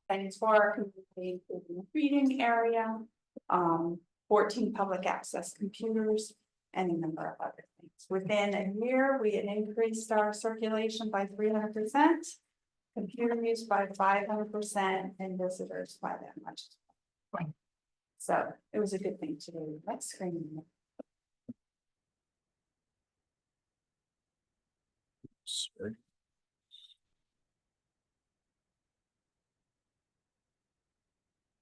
things for our community, including the reading area, 14 public access computers, and a number of other things. Within a year, we had increased our circulation by 300%, computer use by 500%, and visitors by that much. So it was a good thing to do. Let's screen.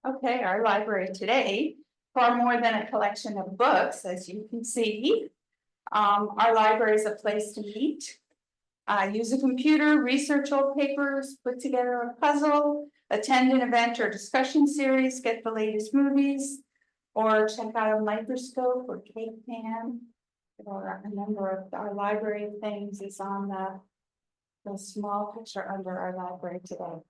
Okay, our library today, far more than a collection of books, as you can see. Our library is a place to meet, use a computer, research old papers, put together a puzzle, attend an event or discussion series, get the latest movies, or check out a microscope or cake pan. Or a number of our library things is on the small picture under our library today.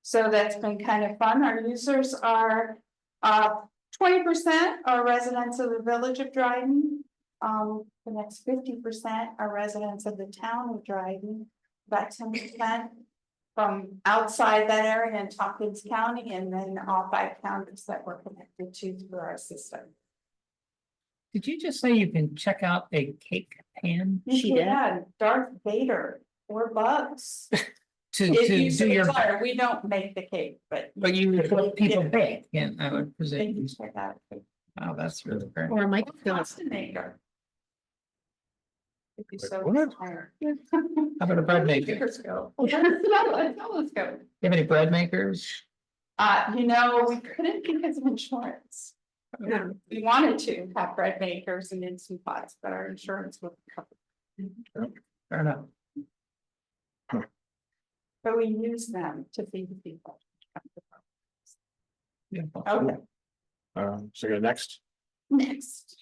So that's been kind of fun. Our users are 20% are residents of the village of Dryden. The next 50% are residents of the town of Dryden, about 10% from outside that area in Tompkins County, and then all 5 counties that we're connected to through our system. Did you just say you can check out a cake pan? Yeah, Darth Vader or bugs. To If you do your, desire, we don't make the cake, but but what people bake, and I would they presume. can check out. Oh, that's really great. Or Mike Pasta maker. If you so What? desire. How about a bread maker? Let's go. Let's go. You have any bread makers? You know, we couldn't because of insurance. We wanted to have bread makers and instant pots, but our insurance would cover. Fair enough. But we use them to feed the people. Yeah. Okay, So go next. next.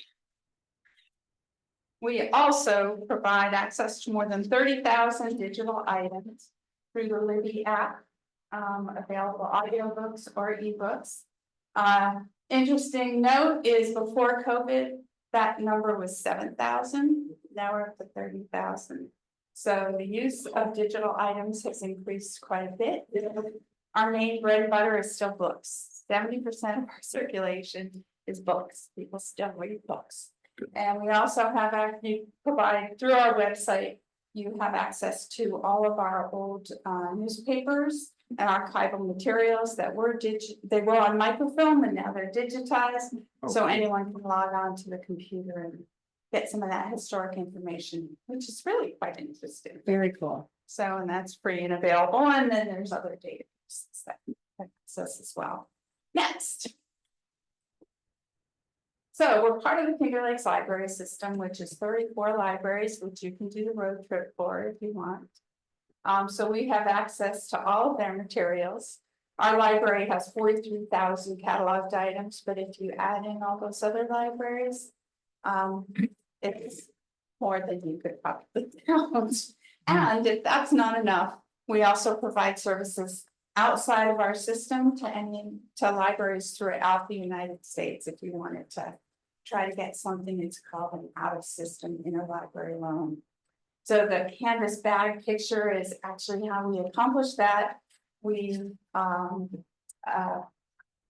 We also provide access to more than 30,000 digital items through the Libby app, available audiobooks or ebooks. Interesting note is before COVID, that number was 7,000. Now we're up to 30,000. So the use of digital items has increased quite a bit. Our main bread and butter is still books. 70% of our circulation is books. People still read books. And we also have actually provide through our website, you have access to all of our old newspapers and archival materials that were they were on microfilm and now they're digitized. So anyone can log on to the computer and get some of that historic information, which is really quite interesting. Very cool. So, and that's free and available. And then there's other databases that you can access as well. Next. So we're part of the Finger Lakes Library System, which is 34 libraries, which you can do the road trip for if you want. So we have access to all of their materials. Our library has 43,000 cataloged items, but if you add in all those other libraries, it's more than you could probably count. And if that's not enough, we also provide services outside of our system to libraries throughout the United States. If you wanted to try to get something, it's called an out of system interlibrary loan. So the canvas bag picture is actually how we accomplish that. We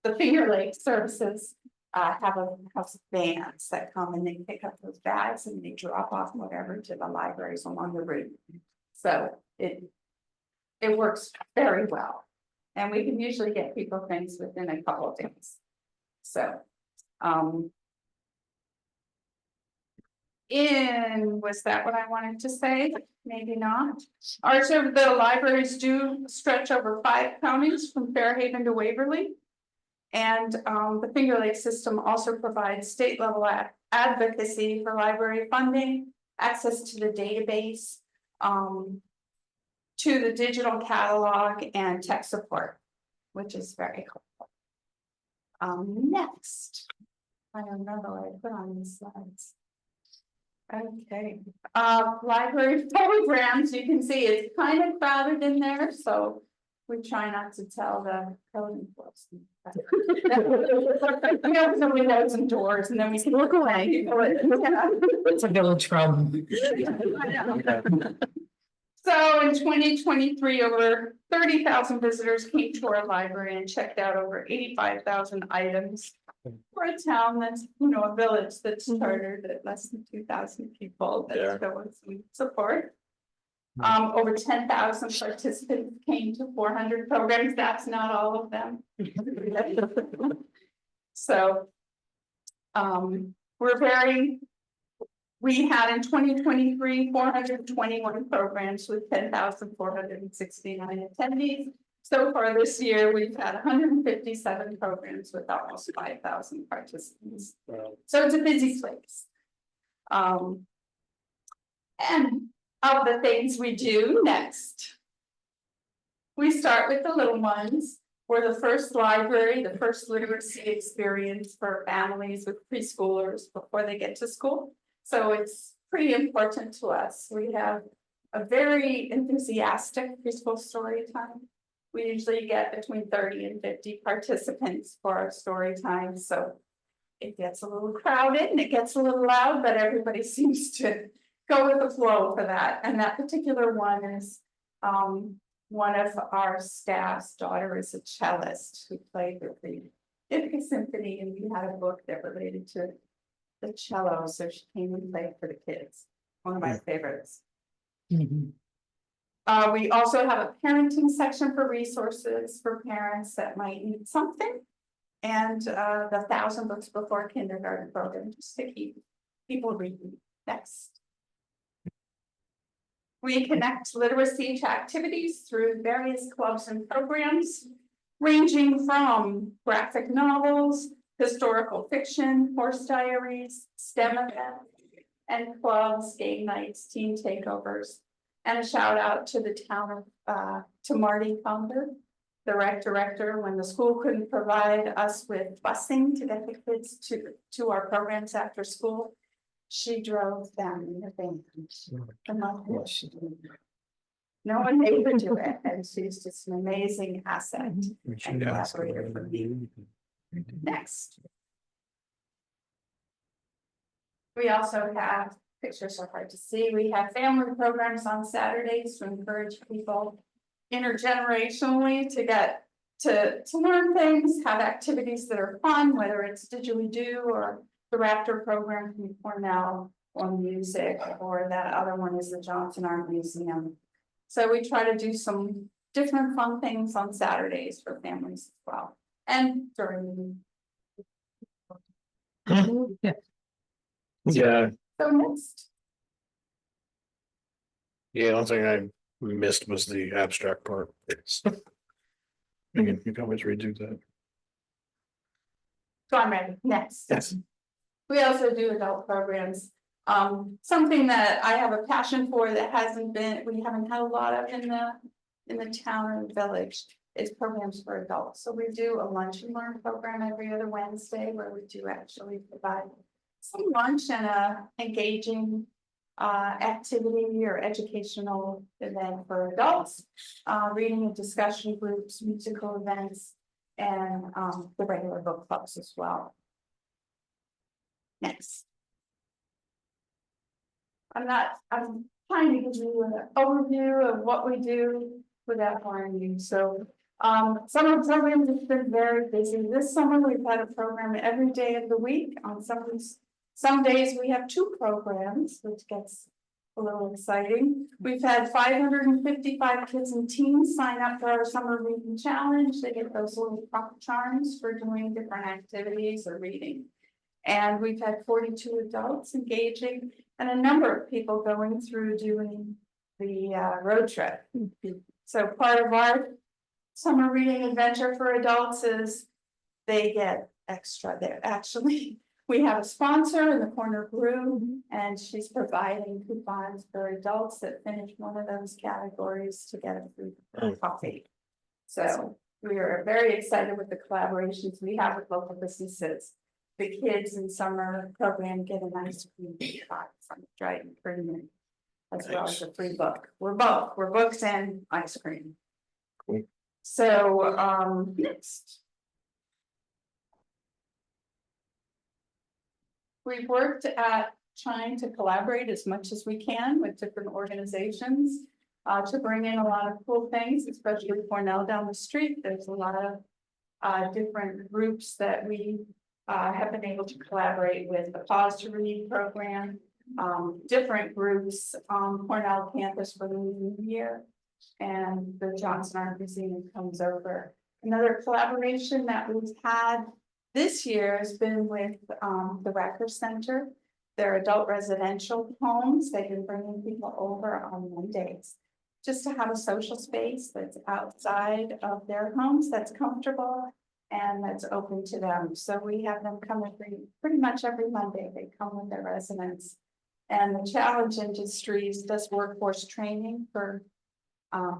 the Finger Lakes services have a house of vans that come and they pick up those bags and they drop off whatever to the libraries along the route. So it works very well. And we can usually get people things within a couple of days. So was that what I wanted to say? Maybe not. So the libraries do stretch over 5 counties from Fairhaven to Waverly. And the Finger Lakes system also provides state level advocacy for library funding, access to the database, to the digital catalog and tech support, which is very helpful. Next, I don't know what I put on these slides. Okay, library programs, you can see it's kind of crowded in there, so we try not to tell the code enforcement. We open the windows and doors and then we can look away. It's a village problem. So in 2023, over 30,000 visitors came to our library and checked out over 85,000 items. For a town that's, a village that's started at less than 2,000 people, Yeah. that's showing some support. Over 10,000 participants came to 400 programs, that's not all of them. So. We had in 2023, 421 programs with 10,469 attendees. So far this year, we've had 157 programs with almost 5,000 participants. So it's a busy place. And of the things we do next. We start with the little ones. We're the first library, the first literacy experience for families with preschoolers before they get to school. So it's pretty important to us. We have a very enthusiastic preschool story time. We usually get between 30 and 50 participants for our story time. So it gets a little crowded and it gets a little loud, but everybody seems to go with the flow for that. And that particular one is one of our staff's daughter is a cellist who played with the Ithaca Symphony, and we had a book that related to the cello, so she came and played for the kids. One of my favorites. Mhm. We also have a parenting section for resources for parents that might need something. And the 1,000 Books Before Kindergarten program, just to keep people reading. Next. We connect literacy to activities through various clubs and programs, ranging from graphic novels, historical fiction, horse diaries, STEM events, and clubs, game nights, teen takeovers. And a shout out to the town of, to Marty Founder, the rec director, when the school couldn't provide us with busing to get the kids to our programs after school. She drove them in the van. No one made her do it, and she's just an amazing asset and collaborator for me. Next. We also have, pictures are hard to see, we have family programs on Saturdays to encourage people intergenerationally to get to learn things, have activities that are fun, whether it's Didgeridoo or the Raptor program from Cornell, or music, or that other one is the Johnson Art Museum. So we try to do some different fun things on Saturdays for families as well, and during the Yeah. Yeah, so next. yeah, one thing I missed was the abstract part. You can always redo that. So I'm ready, next. Yes. We also do adult programs. Something that I have a passion for that we haven't had a lot of in the town or village is programs for adults. So we do a lunch and learn program every other Wednesday where we do actually provide some lunch and a engaging activity or educational event for adults, reading and discussion groups, musical events, and the regular book clubs as well. Next. I'm trying to give you an overview of what we do without boring you. So summer programs have been very busy. This summer we've had a program every day of the week. On some days we have 2 programs, which gets a little exciting. We've had 555 kids and teens sign up for our summer reading challenge. They get those little pop charms for doing different activities or reading. And we've had 42 adults engaging and a number of people going through doing the road trip. So part of our summer reading adventure for adults is they get extra there. Actually, we have a sponsor in the Corner Brew, and she's providing coupons for adults that finish one of those categories to get a free coffee. So we are very excited with the collaborations we have with local businesses. The kids in summer program get a nice cream pie from Dryden Premium, as well as a free book. We're books and ice cream. Cool. So next. We've worked at trying to collaborate as much as we can with different organizations. to bring in a lot of cool things, especially Cornell down the street. There's a lot of different groups that we have been able to collaborate with, the Pause to Read program, different groups on Cornell campus for the new year. And the Johnson Art Museum comes over. Another collaboration that we've had this year has been with the Recker Center. They're adult residential homes. They've been bringing people over on Mondays just to have a social space that's outside of their homes, that's comfortable and that's open to them. So we have them come pretty much every Monday. They come with their residents. And the Challenge Industries does workforce training for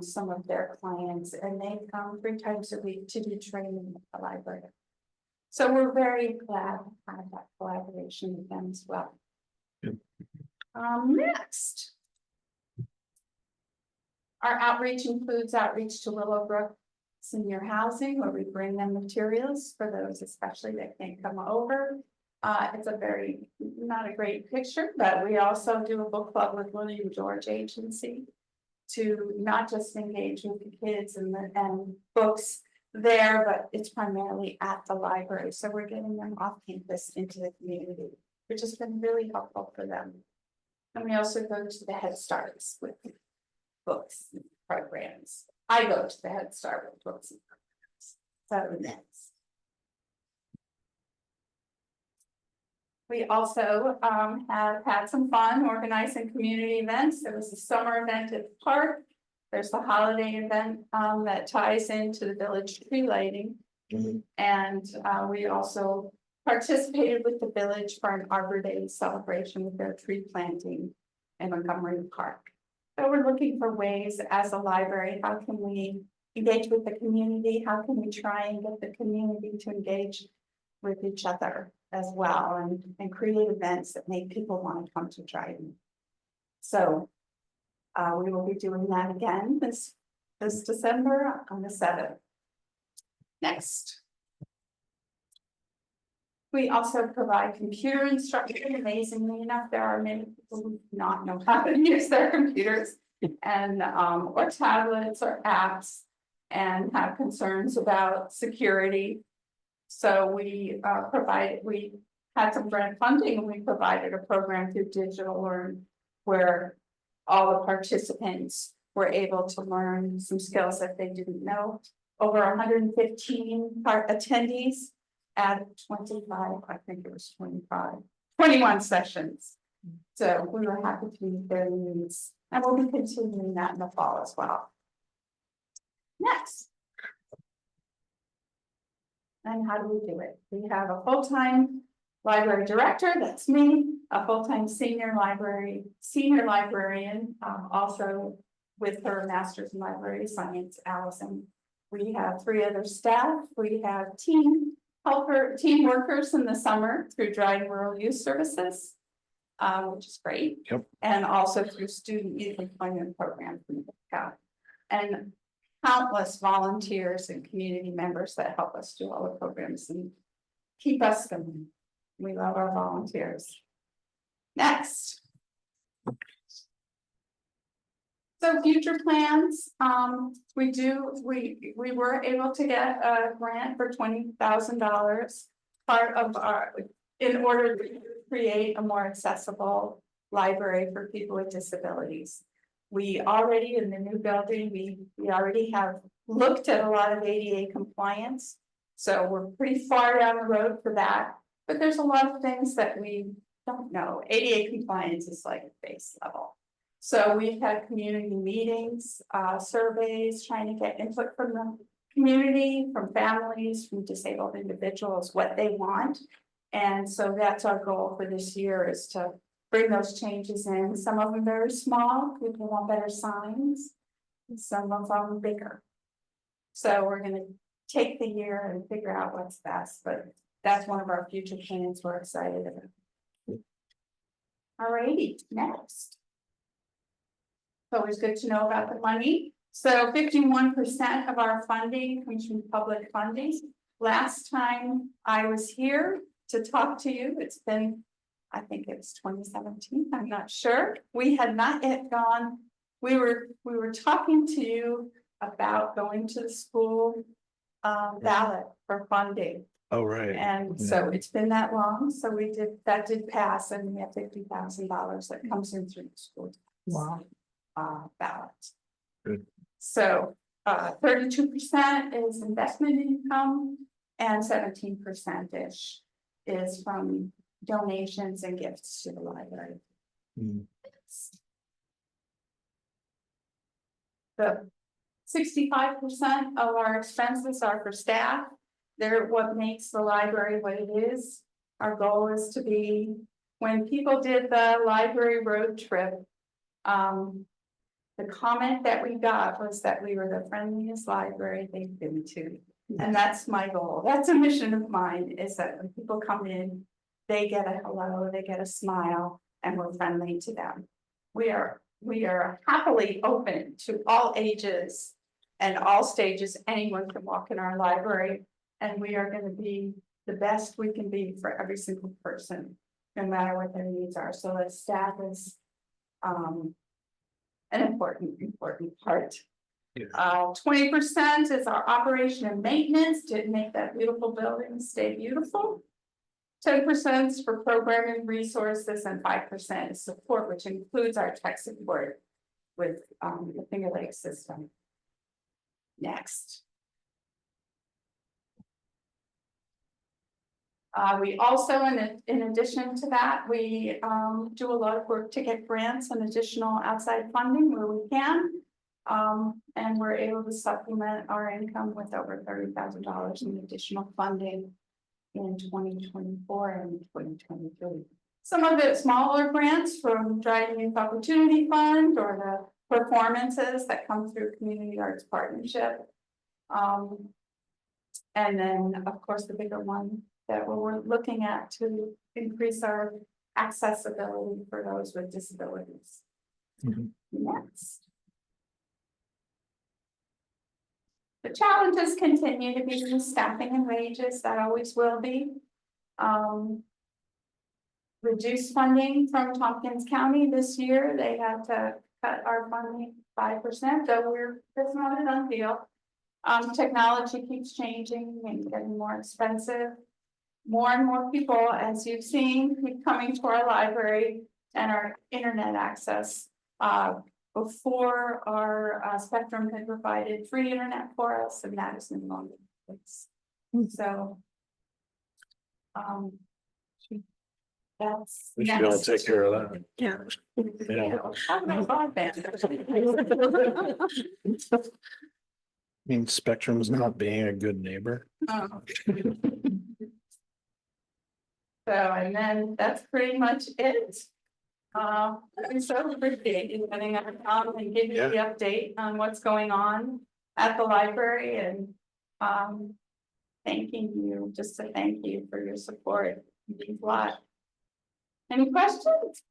some of their clients, and they come 3 times a week to do training at the library. So we're very glad to have that collaboration with them as well. Yep. Next. Our outreach includes outreach to Willowbrook Senior Housing, where we bring them materials for those especially that can't come over. It's a not a great picture, but we also do a book club with William George Agency to not just engage with the kids and books there, but it's primarily at the library. So we're getting them off campus into the community, which has been really helpful for them. And we also go to the Head Starts with books and programs. I go to the Head Start with books and programs. So next. We also have had some fun organizing community events. There was a summer event at the park. There's the holiday event that ties into the village tree lighting. And we also participated with the village for an Arbor Day celebration with their tree planting in Montgomery Park. So we're looking for ways as a library, how can we engage with the community? How can we try and get the community to engage with each other as well and create events that make people want to come to Dryden. So we will be doing that again this December on the 7th. Next. We also provide computer instruction. Amazingly enough, there are many people who do not know how to use their computers and or tablets or apps and have concerns about security. So we had some grant funding and we provided a program through Digital Learn where all the participants were able to learn some skills that they didn't know. Over 115 attendees at 25, I think it was 21 sessions. So we were happy to meet their needs and we'll be continuing that in the fall as well. Next. And how do we do it? We have a full-time library director, that's me, a full-time senior librarian, also with her master's in library science, Allison. We have 3 other staff. We have team workers in the summer through Dryden Rural Youth Services, which is great. Yep. And also through Student Youth Employment Program. And countless volunteers and community members that help us do all the programs and keep us going. We love our volunteers. Next. So future plans, we were able to get a grant for $20,000, part of in order to create a more accessible library for people with disabilities. We already in the new building, we already have looked at a lot of ADA compliance. So we're pretty far down the road for that, but there's a lot of things that we don't know. ADA compliance is like base level. So we've had community meetings, surveys, trying to get input from the community, from families, from disabled individuals, what they want. And so that's our goal for this year, is to bring those changes in. Some of them very small, people want better signs, and some of them bigger. So we're going to take the year and figure out what's best, but that's one of our future plans we're excited about. All righty, next. It's always good to know about the money. So 51% of our funding comes from public funding. Last time I was here to talk to you, it's been, I think it was 2017, I'm not sure. We had not yet gone we were talking to you about going to the school ballot for funding. Oh, right. And so it's been that long, so that did pass, and we have $50,000 that comes in through the school. tax, Ballot. Good. So 32% is investment income and 17%-ish is from donations and gifts to the library. Mm. The 65% of our expenses are for staff. They're what makes the library what it is. Our goal is to be, when people did the library road trip, the comment that we got was that we were the friendliest library they've been to. And that's my goal. That's a mission of mine, is that when people come in, they get a hello, they get a smile, and we're friendly to them. We are happily open to all ages and all stages. Anyone can walk in our library, and we are going to be the best we can be for every single person, no matter what their needs are. So the staff is an important part. 20% is our operation and maintenance to make that beautiful building stay beautiful. 10% is for programming resources, and 5% is support, which includes our tech support with the Finger Lakes system. Next. We also, in addition to that, we do a lot of work to get grants and additional outside funding where we can. And we're able to supplement our income with over $30,000 in additional funding in 2024 and 2023. Some of it smaller grants from Dryden Youth Opportunity Fund or the performances that come through Community Arts Partnership. And then, of course, the bigger one that we're looking at to increase our accessibility for those with disabilities. Mhm. Next. The challenges continue to be staffing and wages, that always will be. Reduced funding from Tompkins County this year, they had to cut our funding 5%, so it's not a done deal. Technology keeps changing and getting more expensive. More and more people, as you've seen, keep coming to our library and our internet access. Before our Spectrum had provided free internet for us, and that is no longer the case. So that's We should be able to next. take care of that. Yeah. Yeah. Talk about broadband. I mean, Spectrum's not being a good neighbor. So, and then that's pretty much it. We so appreciate you getting our time and giving you the update on what's going on at the library, and thanking you, just to thank you for your support. It means a lot. Any questions?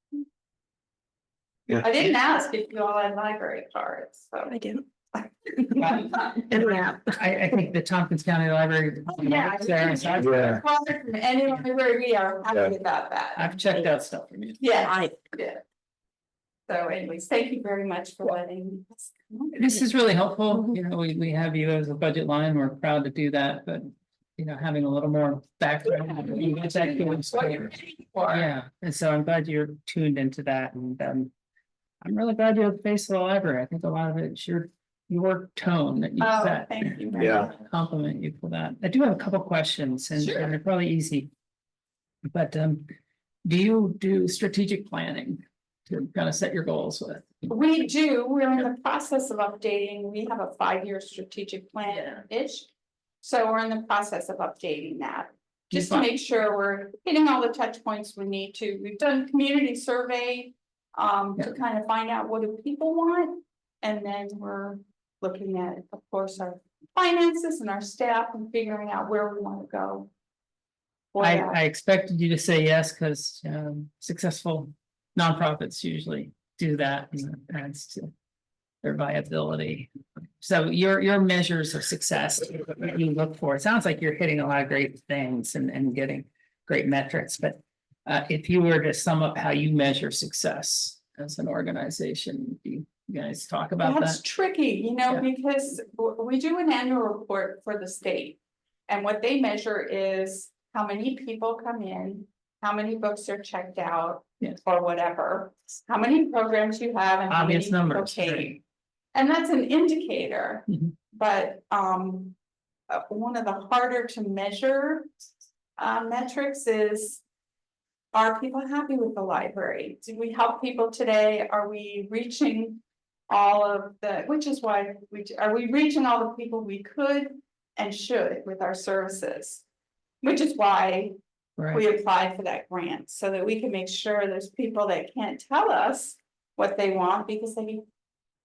Yeah. I didn't ask if you all had library cards, so. I do. And And yeah. I think the Tompkins County Library. Yeah. Sarah, so I've- Yeah. From any library, we are happy about that. I've checked out stuff from you. Yeah, yeah. So anyways, thank you very much for letting us come. This is really helpful, you know, we have you as a budget line, we're proud to do that, but. You know, having a little more background. you guys actually What you're paying for. Yeah, and so I'm glad you're tuned into that, and I'm really glad you're the face of the library. I think a lot of it's your tone that you Oh, set. thank you very Yeah. much. Compliment you for that. I do have a couple questions, and Sure. they're probably easy. But do you do strategic planning to kind of set your goals with? We do, we're in the process of updating, we have a 5-year strategic plan-ish. So we're in the process of updating that, just to Fine. make sure we're hitting all the touch points we need to. We've done community survey. To kind of find out what do people want, and then we're looking at, of course, our finances and our staff and figuring out where we want to go. for that. I expected you to say yes, because successful nonprofits usually do that, and it adds to their viability. So your measures of success that you look for, it sounds like you're hitting a lot of great things and getting great metrics, but if you were to sum up how you measure success as an organization, You guys talk about That's that? tricky, you know, Yeah. because we do an annual report for the state. And what they measure is how many people come in, how many books are checked out. Yes. Or whatever, how many programs you have and how many Obvious people numbers, came. right. And that's an indicator, Mhm. but one of the harder to measure metrics is. Are people happy with the library? Do we help people today? Are we reaching all of the, which is why are we reaching all the people we could and should with our services? Which is why Right, we applied for that grant, so that we can make sure there's people that can't tell us what they want because they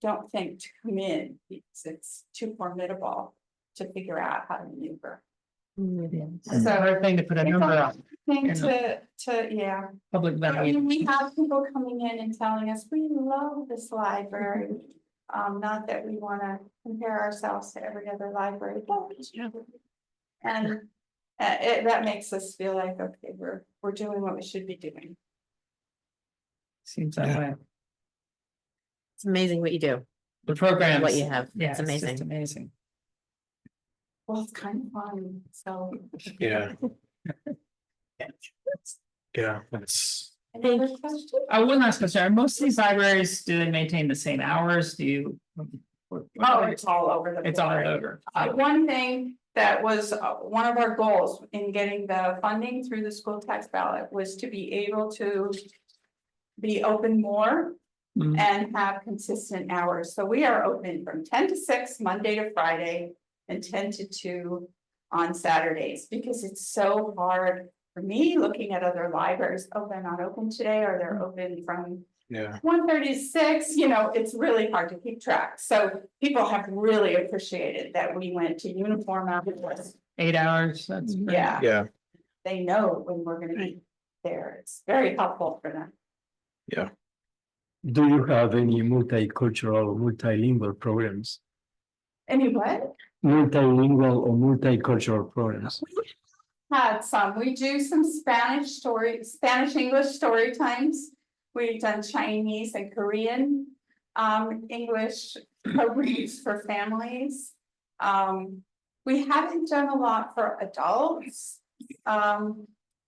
don't think to come in, because it's too formidable to figure out how to maneuver. it's a So- hard thing to put a number on, Thing Yeah. yeah. public I value. mean, we have people coming in and telling us, we love this library. Not that we wanna compare ourselves to every other library, but. And that makes us feel like, okay, we're doing what we should be doing. Seems that Yeah. way. It's amazing what you do, The programs. what you have. Yeah, It's it's just amazing. amazing. Well, it's kind of fun, so. Yeah. Yeah, it's, Any other questions? One last question, are most of these libraries, do they maintain the same hours, do you? Oh, it's all over the. It's all board. over. One thing that was one of our goals in getting the funding through the school tax ballot was to be able to. Be open more Mhm. and have consistent hours. So we are open from 10 to 6, Monday to Friday, and 10 to 2 on Saturdays, because it's so hard for me looking at other libraries. Oh, they're not open today, or they're open from yeah, 1:30 to 6, you know, it's really hard to keep track. So people have really appreciated that we went to uniform hours. 8 hours, that's. great. Yeah, yeah, they know when we're gonna be there. It's very helpful for them. yeah. Do you have any multicultural or multilingual programs? Anyway, Multilingual or multicultural programs? had some, we do some Spanish English story times. We've done Chinese and Korean, English programs for families. We haven't done a lot for adults.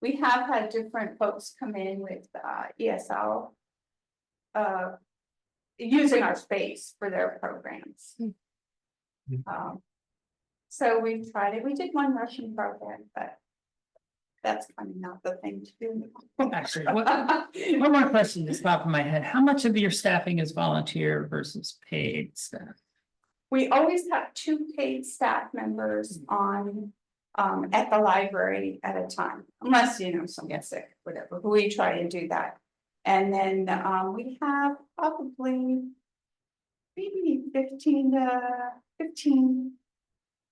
We have had different folks come in with ESL. Using our space for their programs. So we tried it, we did one Russian program, but. That's kind of not the thing to do. Actually, one more question just popped in my head, how much of your staffing is volunteer versus paid staff? We always have 2 paid staff members on, at the library at a time, unless, you know, someone's sick, whatever, but we try to do that. And then, we have probably maybe 15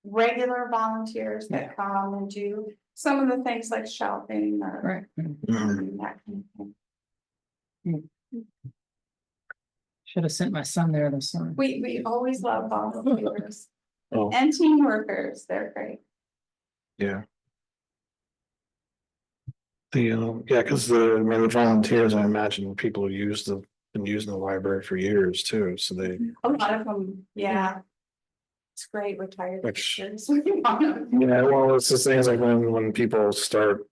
regular volunteers Yeah. that come and do some of the things like shopping or Right. that kind of thing. Should have sent my son there this summer. We always love volunteers Oh, and team workers, they're great. yeah. Yeah, because I mean, the volunteers, I imagine people who been using the library for years too, so they. A lot of them, yeah. It's great, retired Which- teachers. Yeah, well, it's the thing, is like when people start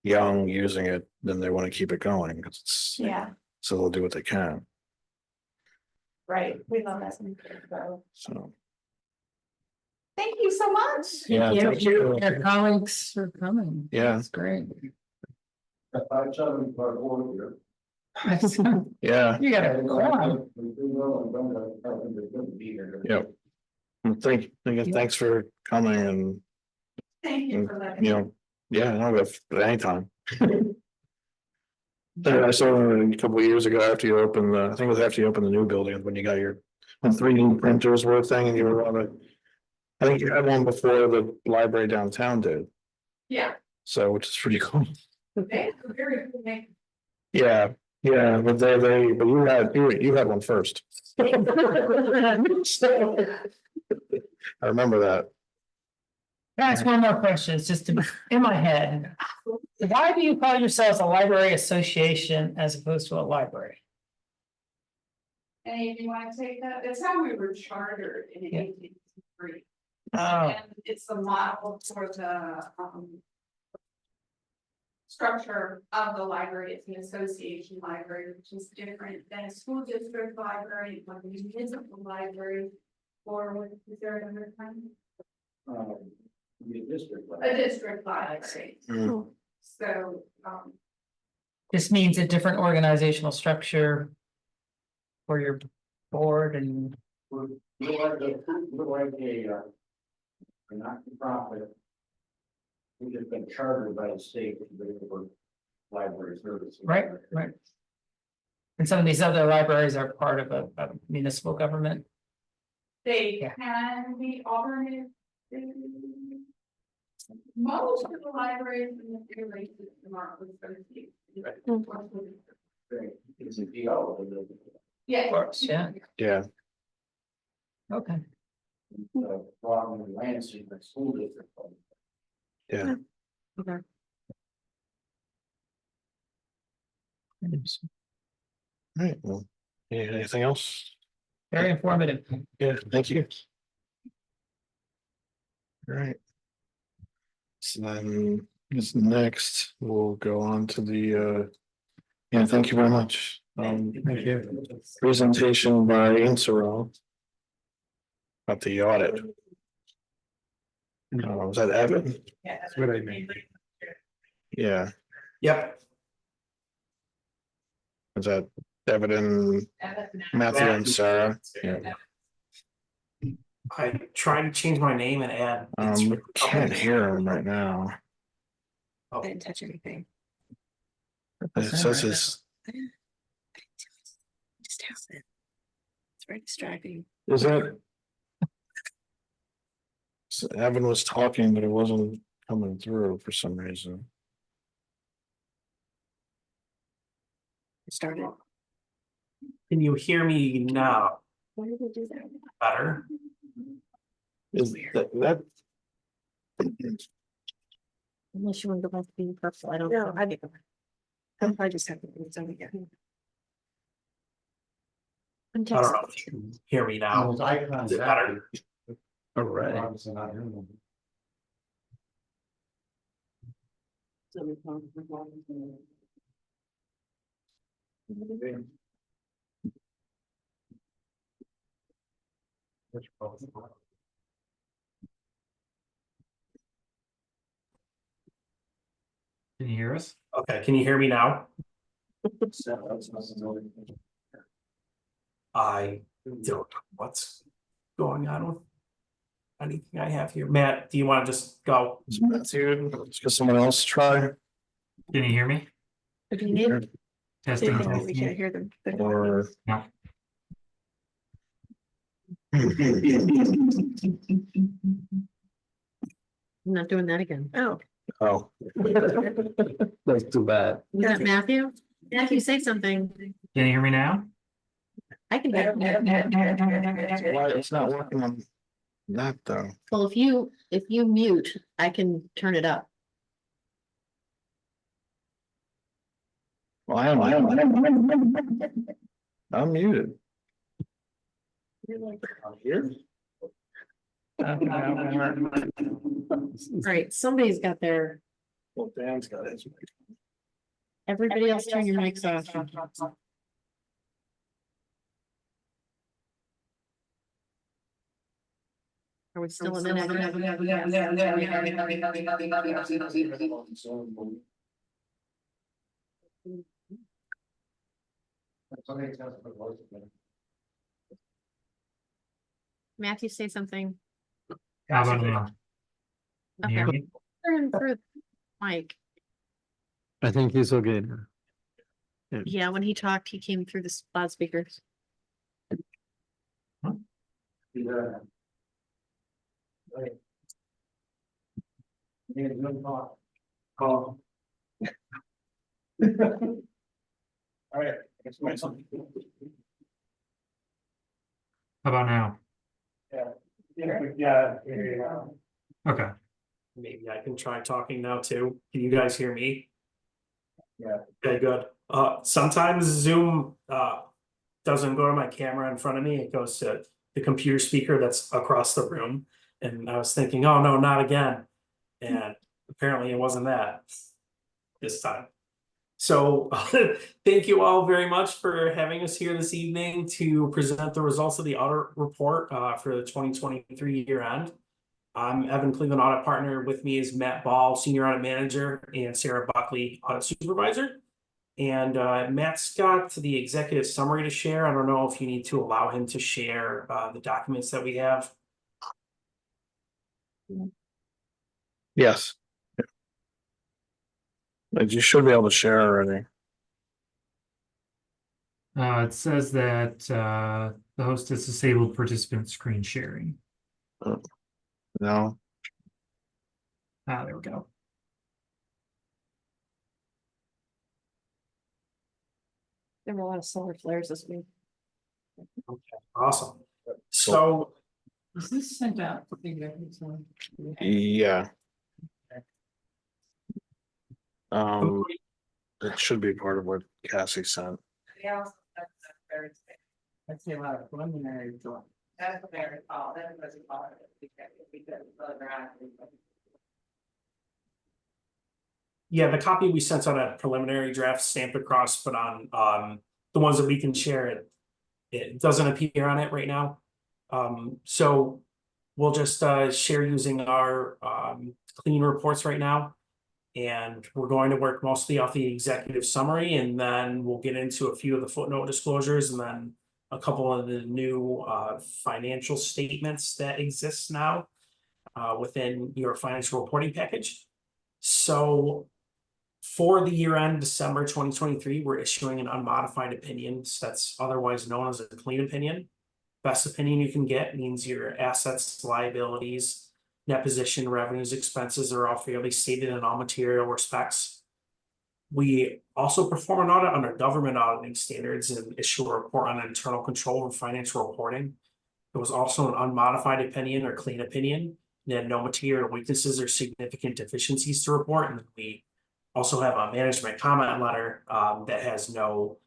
young using it, then they want to keep it going, 'cause it's, Yeah, so they'll do what they can, right, we love that. so. Thank you so much. Yeah, thank you. Your colleagues are coming. Yeah. That's great. You Yeah, You got a quorum. yeah. Well, thanks for coming and, Thank you for letting you me. know, yeah, no, but anytime. I saw a couple of years ago after you opened I think it was after you opened the new building, when you got your 3D printers were a thing, and you were on it. I think you had one before the library downtown did, Yeah. so, which is pretty cool. They are very good. Yeah, yeah, but you had one first. I remember that. Can I ask one more question, it's just in my head. Why do you call yourselves a library association as opposed to a library? Any of you want to take that? That's how we were chartered in Yeah. 1863. Oh, And it's the model for the, structure of the library. It's an association library, which is different than a school district library, like a municipal library. Or what is there another kind? A district library. Mm. So, this means a different organizational structure. For your board and, We're like a not-for-profit. We've just been chartered by the state to deliver library services. right, right. And some of these other libraries are part of a municipal government. they Yeah. can be alternative. Most of the libraries in the area system are associated. It's a deal. Yeah. Of course, yeah. Yeah, Okay, Problem Lansing, the school district. yeah. Okay. Right, well, anything else? very informative. Yeah, thank you. All right. So then, this next, we'll go on to the, yeah, thank you very much. Thank you. Presentation by Insero. About the audit. Was that Evan? That's what I mean. Yeah, Yep, was that Evan and Matthew and Sarah? Yeah. I tried to change my name and add. Can't hear him right now. I didn't touch anything. It says his, Just have it. It's very distracting. is that? So Evan was talking, but it wasn't coming through for some reason. It started. Can you hear me now Why did they do that? better? Is that? Unless you want to go back to being purple, I don't know. I'll probably just have to do it again. I'm I don't know texting. if you can hear me now. Those icons. Is it better? All right. Obviously not hearing them. Can you hear us? Okay, can you hear me now? I don't know what's going on with anything I have here. Matt, do you want to just go? Matthew, let's get someone else try, Can you hear me? If you need, we Testing. can't hear them. or. No. I'm not doing that again. Oh. Oh, That's too bad. Is that Matthew? Matthew, say something. Can you hear me now? I can hear. why it's not working on that though? Well, if you mute, I can turn it up. Well, I'm muted. I'm here. Right, somebody's got their, Well, Dan's got his. everybody else turn your mics off. Are we still in the Matthew, say something. How about now? Can you hear me? Turn through Mike. I think he's okay now. Yeah, when he talked, he came through the loudspeakers. All right. How about now? Yeah. Okay. Maybe I can try talking now too. Can you guys hear me? Yeah. Okay, good. Sometimes Zoom doesn't go to my camera in front of me, it goes to the computer speaker that's across the room. And I was thinking, oh no, not again. And apparently it wasn't that this time. So thank you all very much for having us here this evening to present the results of the audit report for the 2023 year end. I'm Evan Cleveland, audit partner. With me is Matt Ball, senior audit manager, and Sarah Buckley, audit supervisor. And Matt's got the executive summary to share. I don't know if you need to allow him to share the documents that we have. Yes. But you should be able to share already. It says that the host has disabled participant screen sharing. No, There we go. There were a lot of solar flares this week. Awesome. So Is this sent out? yeah. It should be part of what Cassie sent. I see a lot of preliminary. That's a very call, that was a call. yeah, the copy we sent out a preliminary draft stamped across, but on the ones that we can share, it doesn't appear on it right now. So we'll just share using our clean reports right now. And we're going to work mostly off the executive summary, and then we'll get into a few of the footnote disclosures and then a couple of the new financial statements that exist now within your financial reporting package. So for the year end December 2023, we're issuing an unmodified opinion. So that's otherwise known as a clean opinion. Best opinion you can get means your assets, liabilities, net position, revenues, expenses are all fairly stated in all material respects. We also perform an audit under government auditing standards and issue a report on internal control and financial reporting. It was also an unmodified opinion or clean opinion. It had no material weaknesses or significant deficiencies to report. And we also have a management comment letter that has no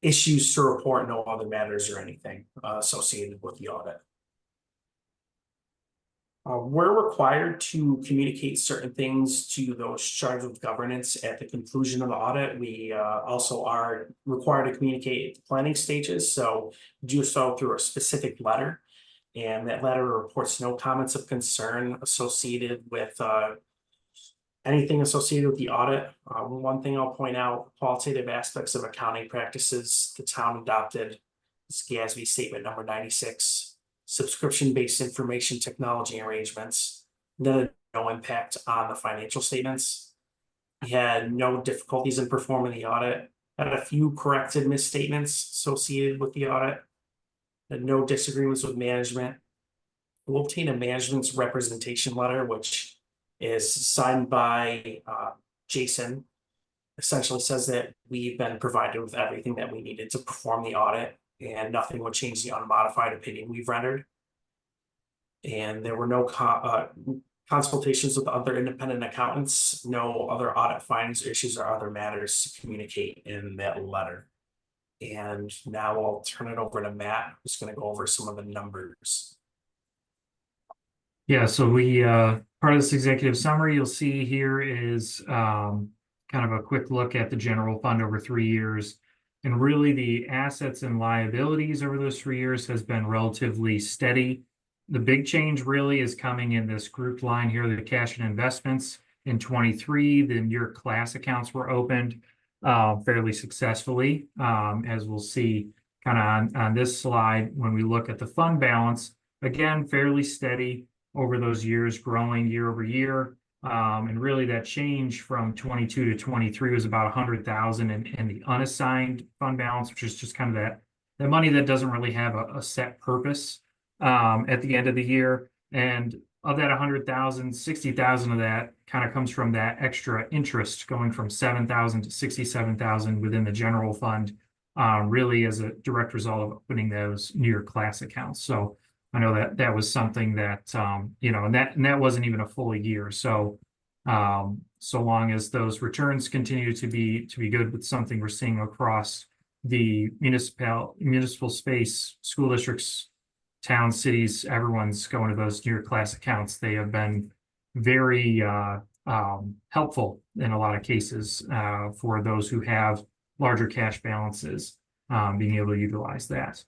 issues to report, no other matters or anything associated with the audit. We're required to communicate certain things to those charged with governance at the conclusion of the audit. We also are required to communicate at the planning stages, so do so through a specific letter. And that letter reports no comments of concern associated with anything associated with the audit. One thing I'll point out, qualitative aspects of accounting practices, the town adopted is GASB statement number 96. Subscription-based information technology arrangements, no impact on the financial statements. We had no difficulties in performing the audit, had a few corrected misstatements associated with the audit, had no disagreements with management. We'll obtain a management's representation letter, which is signed by Jason. Essentially says that we've been provided with everything that we needed to perform the audit, and nothing would change the unmodified opinion we've rendered. And there were no consultations with other independent accountants, no other audit findings, issues, or other matters to communicate in that letter. And now I'll turn it over to Matt, who's going to go over some of the numbers. Yeah, so we part of this executive summary you'll see here is kind of a quick look at the general fund over 3 years. And really the assets and liabilities over those 3 years has been relatively steady. The big change really is coming in this grouped line here, the cash and investments. In 23, the your class accounts were opened fairly successfully. As we'll see kind of on this slide, when we look at the fund balance, again, fairly steady over those years, growing year over year. And really that change from 22 to 23 was about 100,000 in the unassigned fund balance, which is just kind of that money that doesn't really have a set purpose at the end of the year. And of that 100,000, 60,000 of that kind of comes from that extra interest going from 7,000 to 67,000 within the general fund, really as a direct result of opening those New York class accounts. So I know that was something that, you know, and that wasn't even a full year. So, so long as those returns continue to be good with something we're seeing across the municipal space, school districts, towns, cities, everyone's going to those New York Class accounts. They have been very helpful in a lot of cases for those who have larger cash balances, being able to utilize that.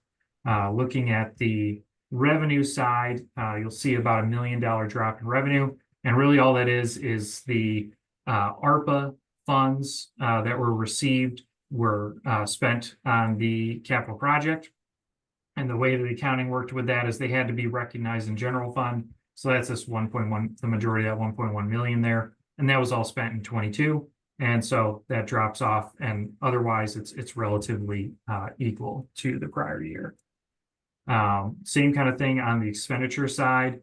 Looking at the revenue side, you'll see about $1 million drop in revenue. And really all that is the ARPA funds that were received were spent on the capital project. And the way that the accounting worked with that is they had to be recognized in general fund. So that's this 1.1, the majority of that 1.1 million there. And that was all spent in 22. And so that drops off, and otherwise it's relatively equal to the prior year. Same kind of thing on the expenditure side.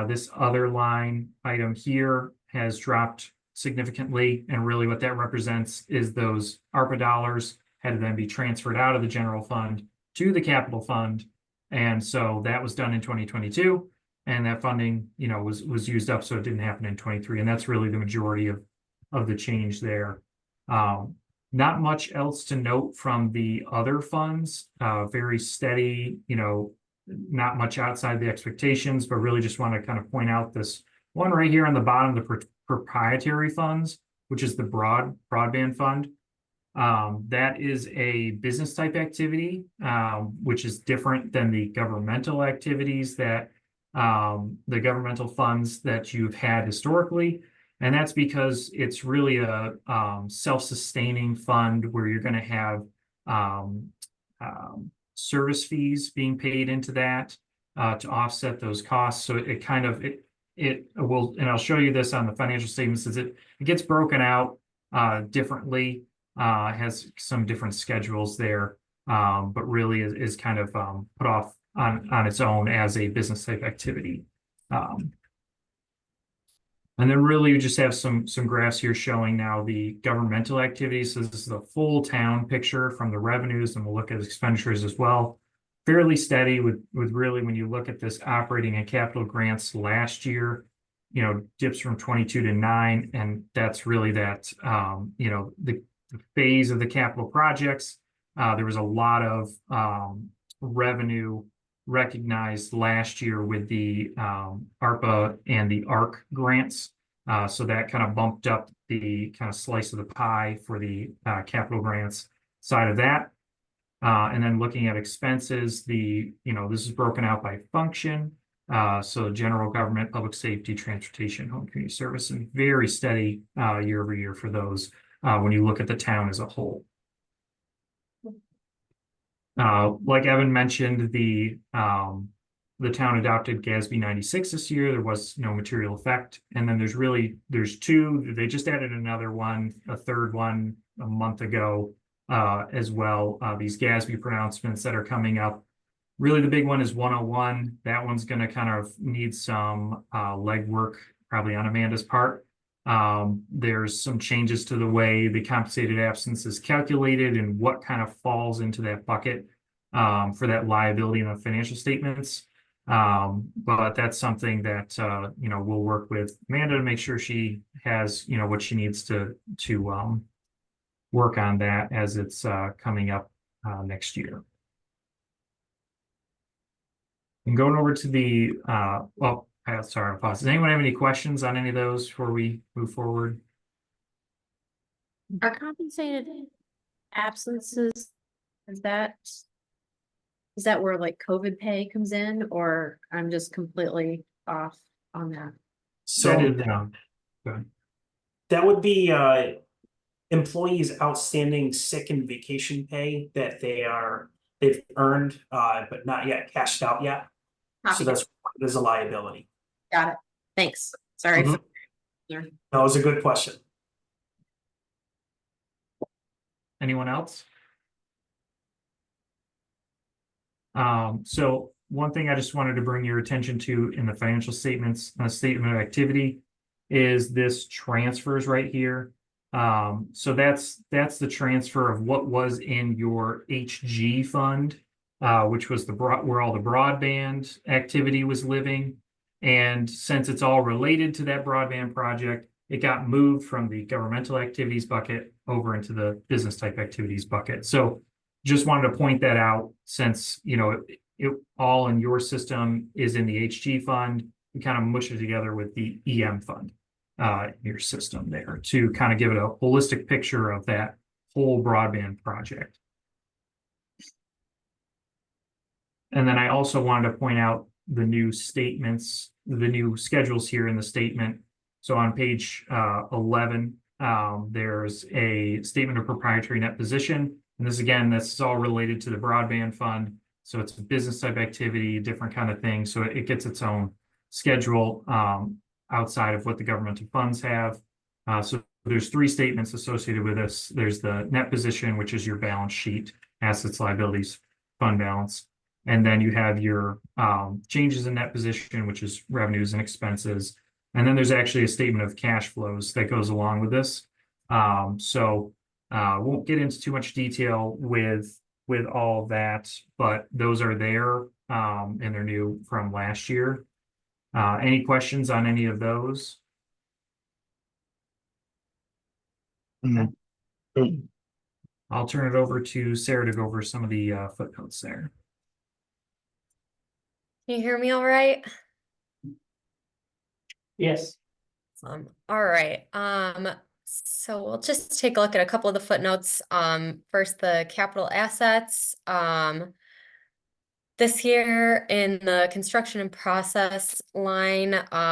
This other line item here has dropped significantly, and really what that represents is those ARPA dollars had to then be transferred out of the general fund to the capital fund. And so that was done in 2022, and that funding, you know, was used up, so it didn't happen in 23. And that's really the majority of the change there. Not much else to note from the other funds, very steady, you know, not much outside the expectations, but really just want to kind of point out this one right here on the bottom, the proprietary funds, which is the broadband fund. That is a business type activity, which is different than the governmental activities that the governmental funds that you've had historically. And that's because it's really a self-sustaining fund where you're going to have service fees being paid into that to offset those costs. So it kind of, it will, and I'll show you this on the financial statements, is it gets broken out differently, has some different schedules there, but really is kind of put off on its own as a business type activity. And then really you just have some graphs here showing now the governmental activities. So this is the full town picture from the revenues, and we'll look at expenditures as well. Fairly steady with really, when you look at this operating and capital grants last year, you know, dips from 22 to 9. And that's really that, you know, the phase of the capital projects. There was a lot of revenue recognized last year with the ARPA and the ARC grants. So that kind of bumped up the kind of slice of the pie for the capital grants side of that. And then looking at expenses, you know, this is broken out by function. So general government, public safety, transportation, home community service, and very steady year over year for those when you look at the town as a whole. Like Evan mentioned, the town adopted GASB 96 this year. There was no material effect. And then there's two, they just added another one, a third one a month ago as well. These GASB pronouncements that are coming up. Really the big one is 101. That one's going to kind of need some legwork probably on Amanda's part. There's some changes to the way the compensated absence is calculated and what kind of falls into that bucket for that liability in the financial statements. But that's something that, you know, we'll work with Amanda to make sure she has, you know, what she needs to work on that as it's coming up next year. And going over to the, well, sorry, I'll pause. Does anyone have any questions on any of those before we move forward? Are compensated absences, is that where like COVID pay comes in, or I'm just completely off on that? So That is, go ahead. that would be employees' outstanding sick and vacation pay that they've earned but not yet cashed out yet. So that's there's a liability. Got it. Thanks. Sorry. Mhm. That was a good question. Anyone else? So one thing I just wanted to bring your attention to in the financial statements, statement of activity, is this transfers right here. So that's the transfer of what was in your HG fund, which was where all the broadband activity was living. And since it's all related to that broadband project, it got moved from the governmental activities bucket over into the business type activities bucket. So just wanted to point that out since, you know, it all in your system is in the HG fund. We kind of mush it together with the EM fund, your system there to kind of give it a holistic picture of that whole broadband project. And then I also wanted to point out the new statements, the new schedules here in the statement. So on page 11, there's a statement of proprietary net position. And this is all related to the broadband fund. So it's a business type activity, different kind of thing. So it gets its own schedule outside of what the governmental funds have. So there's 3 statements associated with this. There's the net position, which is your balance sheet, assets, liabilities, fund balance. And then you have your changes in net position, which is revenues and expenses. And then there's actually a statement of cash flows that goes along with this. Won't get into too much detail with all of that, but those are there and they're new from last year. Any questions on any of those? I'll turn it over to Sarah to go over some of the footnotes there. Can you hear me all right? Yes. All right. So we'll just take a look at a couple of the footnotes. First, the capital assets. This year in the construction and process line,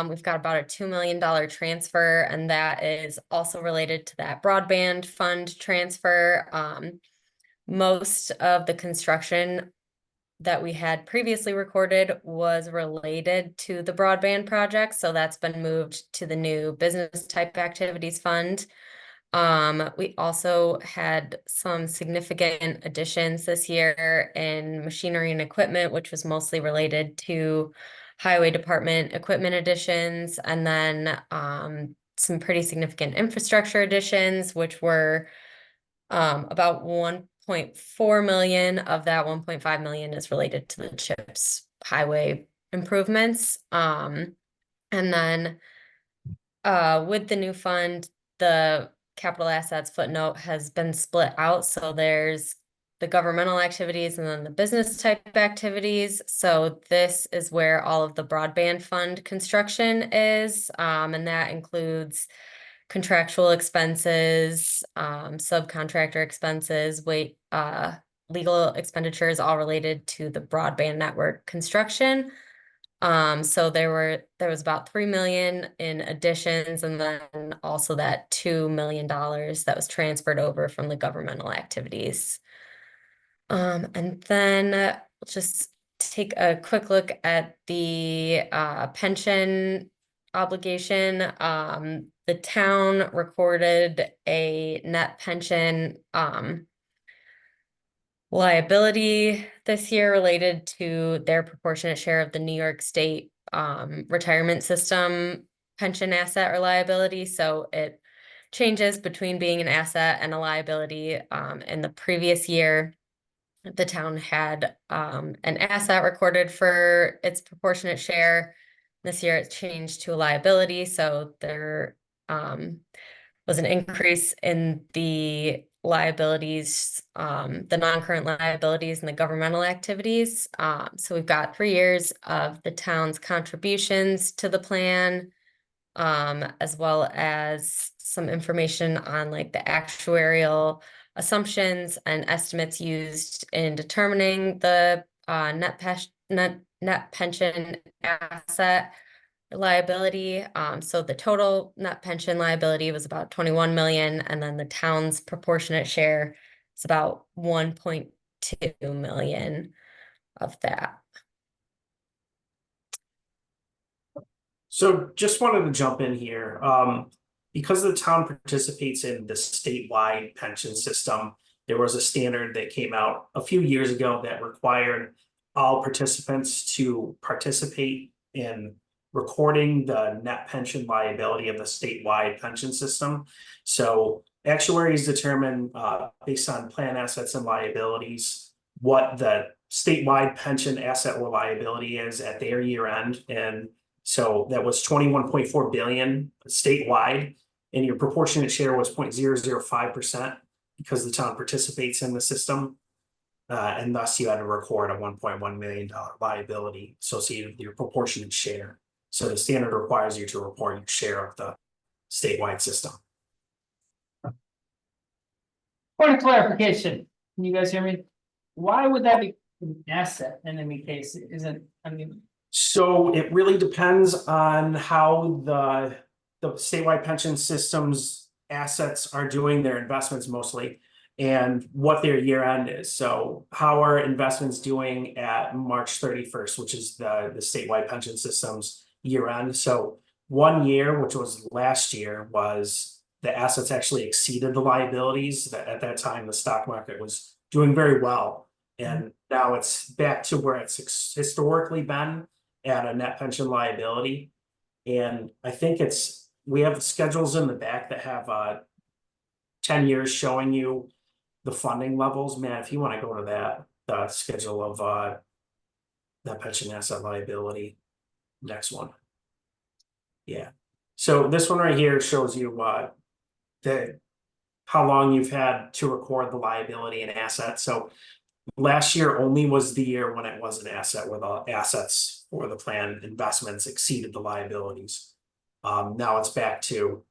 we've got about a $2 million transfer, and that is also related to that broadband fund transfer. Most of the construction that we had previously recorded was related to the broadband project, so that's been moved to the new business type activities fund. We also had some significant additions this year in machinery and equipment, which was mostly related to highway department equipment additions, and then some pretty significant infrastructure additions, which were about 1.4 million. Of that, 1.5 million is related to the CHIPS highway improvements. And then with the new fund, the capital assets footnote has been split out. So there's the governmental activities and then the business type activities. So this is where all of the broadband fund construction is. And that includes contractual expenses, subcontractor expenses, legal expenditures, all related to the broadband network construction. So there was about 3 million in additions, and then also that $2 million that was transferred over from the governmental activities. And then we'll just take a quick look at the pension obligation. The town recorded a net pension liability this year related to their proportionate share of the New York State retirement system pension asset or liability. So it changes between being an asset and a liability. In the previous year, the town had an asset recorded for its proportionate share. This year it changed to a liability. So there was an increase in the liabilities, the non-current liabilities and the governmental activities. So we've got 3 years of the town's contributions to the plan, as well as some information on like the actuarial assumptions and estimates used in determining the net pension asset liability. So the total net pension liability was about 21 million, and then the town's proportionate share is about 1.2 million of that. So just wanted to jump in here. Because the town participates in the statewide pension system, there was a standard that came out a few years ago that required all participants to participate in recording the net pension liability of the statewide pension system. So actuaries determine based on plan assets and liabilities what the statewide pension asset or liability is at their year end. And so that was 21.4 billion statewide, and your proportionate share was 0.005% because the town participates in the system. And thus you had to record a $1.1 million liability associated with your proportionate share. So the standard requires you to report your share of the statewide system. Point of clarification, can you guys hear me? Why would that be an asset in any case? Isn't, I mean, So it really depends on how the statewide pension systems assets are doing their investments mostly. And what their year end is. So how are investments doing at March 31st, which is the statewide pension systems year end? So 1 year, which was last year, was the assets actually exceeded the liabilities. That at that time, the stock market was doing very well. And now it's back to where it's historically been at a net pension liability. And I think we have schedules in the back that have 10 years showing you the funding levels. Man, if you want to go to that, the schedule of that pension asset liability, next one. Yeah. So this one right here shows you how long you've had to record the liability and asset. So last year only was the year when it was an asset, where the assets for the plan investments exceeded the liabilities. Now it's back to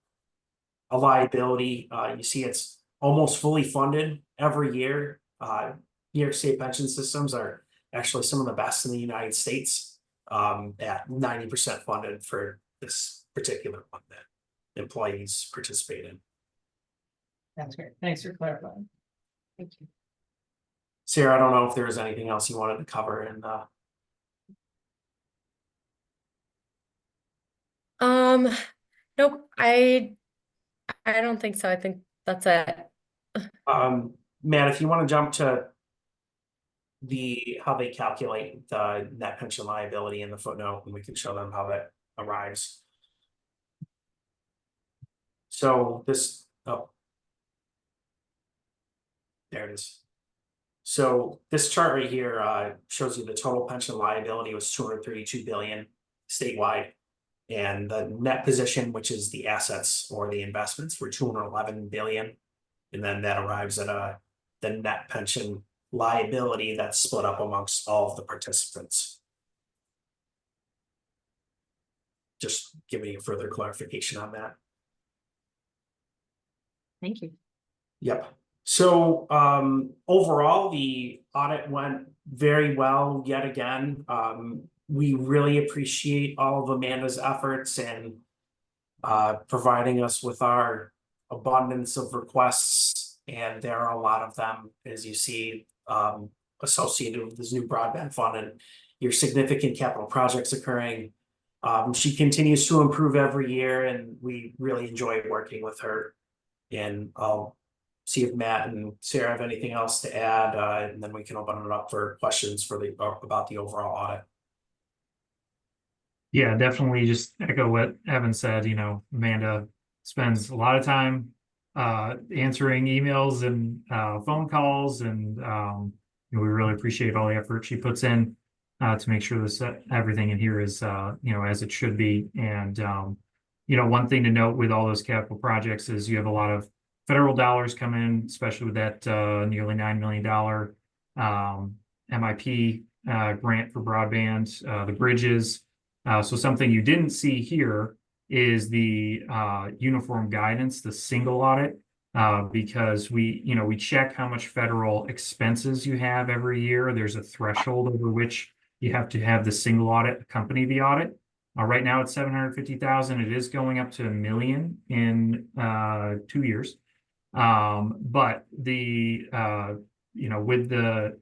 a liability. You see it's almost fully funded every year. New York State pension systems are actually some of the best in the United States, at 90% funded for this particular one that employees participate in. that's great. Thanks for clarifying. Thank you. Sarah, I don't know if there was anything else you wanted to cover in Nope, I don't think so. I think that's it. Matt, if you want to jump to how they calculate the net pension liability in the footnote, and we can show them how that arrives. So this, oh, there it is. So this chart right here shows you the total pension liability was 232 billion statewide, and the net position, which is the assets or the investments, were 211 billion, and then that arrives at the net pension liability that's split up amongst all of the participants. Just giving you further clarification on that. Thank you. Yep. So overall, the audit went very well yet again. We really appreciate all of Amanda's efforts in providing us with our abundance of requests, and there are a lot of them, as you see, associated with this new broadband fund and your significant capital projects occurring. She continues to improve every year, and we really enjoy working with her. And I'll see if Matt and Sarah have anything else to add, and then we can open it up for questions about the overall audit. Yeah, definitely just echo what Evan said. Amanda spends a lot of time answering emails and phone calls, and we really appreciate all the effort she puts in to make sure that everything in here is as it should be. And one thing to note with all those capital projects is you have a lot of federal dollars come in, especially with that nearly $9 million MIP grant for broadband, the bridges. So something you didn't see here is the uniform guidance, the single audit, because we check how much federal expenses you have every year. There's a threshold over which you have to have the single audit accompany the audit. Right now it's 750,000. It is going up to $1 million in 2 years. But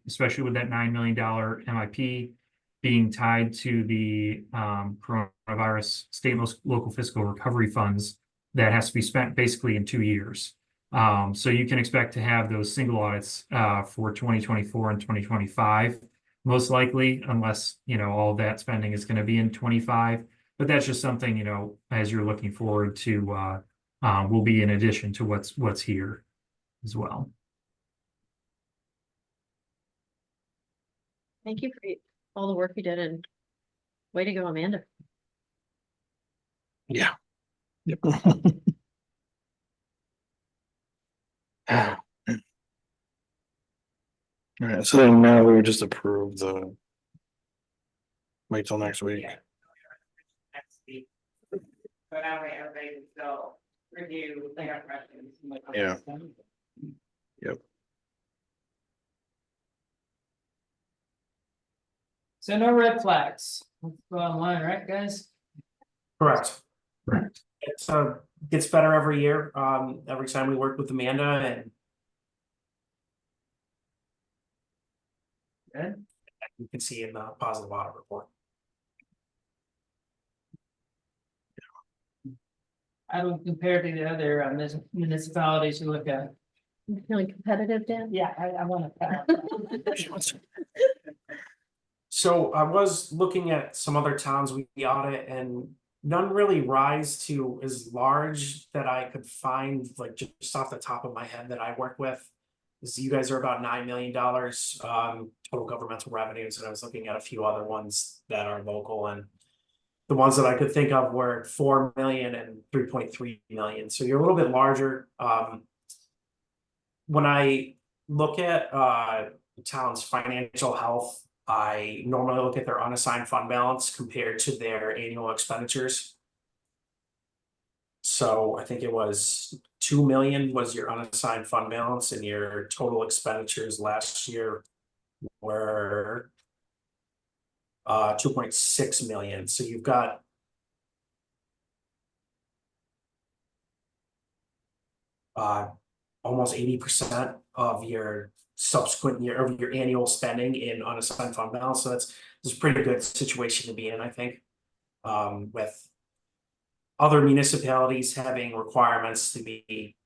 especially with that $9 million MIP being tied to the coronavirus state and local fiscal recovery funds, that has to be spent basically in 2 years. So you can expect to have those single audits for 2024 and 2025, most likely, unless all of that spending is going to be in 25. But that's just something as you're looking forward to, will be in addition to what's here as well. Thank you for all the work you did, and way to go, Amanda. Yeah. Yep. Alright, so then now we would just approve the. Wait till next week. Next week. So that way everybody can still review, they have questions. Yeah. Yep. So no red flags. Let's go online, right, guys? Correct. Correct. It's gets better every year, every time we work with Amanda and Good. you can see in the positive audit report. I don't compare to the other municipalities you look at. You feeling competitive, Dan? Yeah, I want to. So I was looking at some other towns we audit and none really rise to as large that I could find, like just off the top of my head that I work with. Is you guys are about $9 million total governmental revenues, and I was looking at a few other ones that are local, and the ones that I could think of were 4 million and 3.3 million. So you're a little bit larger. When I look at the town's financial health, I normally look at their unassigned fund balance compared to their annual expenditures. So I think it was 2 million was your unassigned fund balance, and your total expenditures last year were 2.6 million. So you've got almost 80% of your subsequent year of your annual spending in unassigned fund balance. So that's a pretty good situation to be in, I think. With other municipalities having requirements to be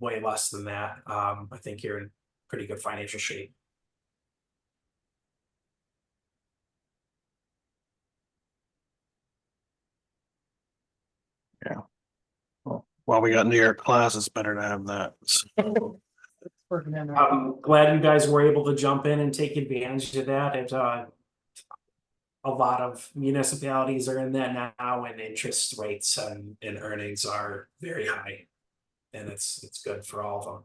way less than that, I think you're in pretty good financial shape. While we got New York class, it's better to have that. Working on that. I'm glad you guys were able to jump in and take advantage of that. It, a lot of municipalities are in that now, and interest rates and earnings are very high. And it's good for all of them.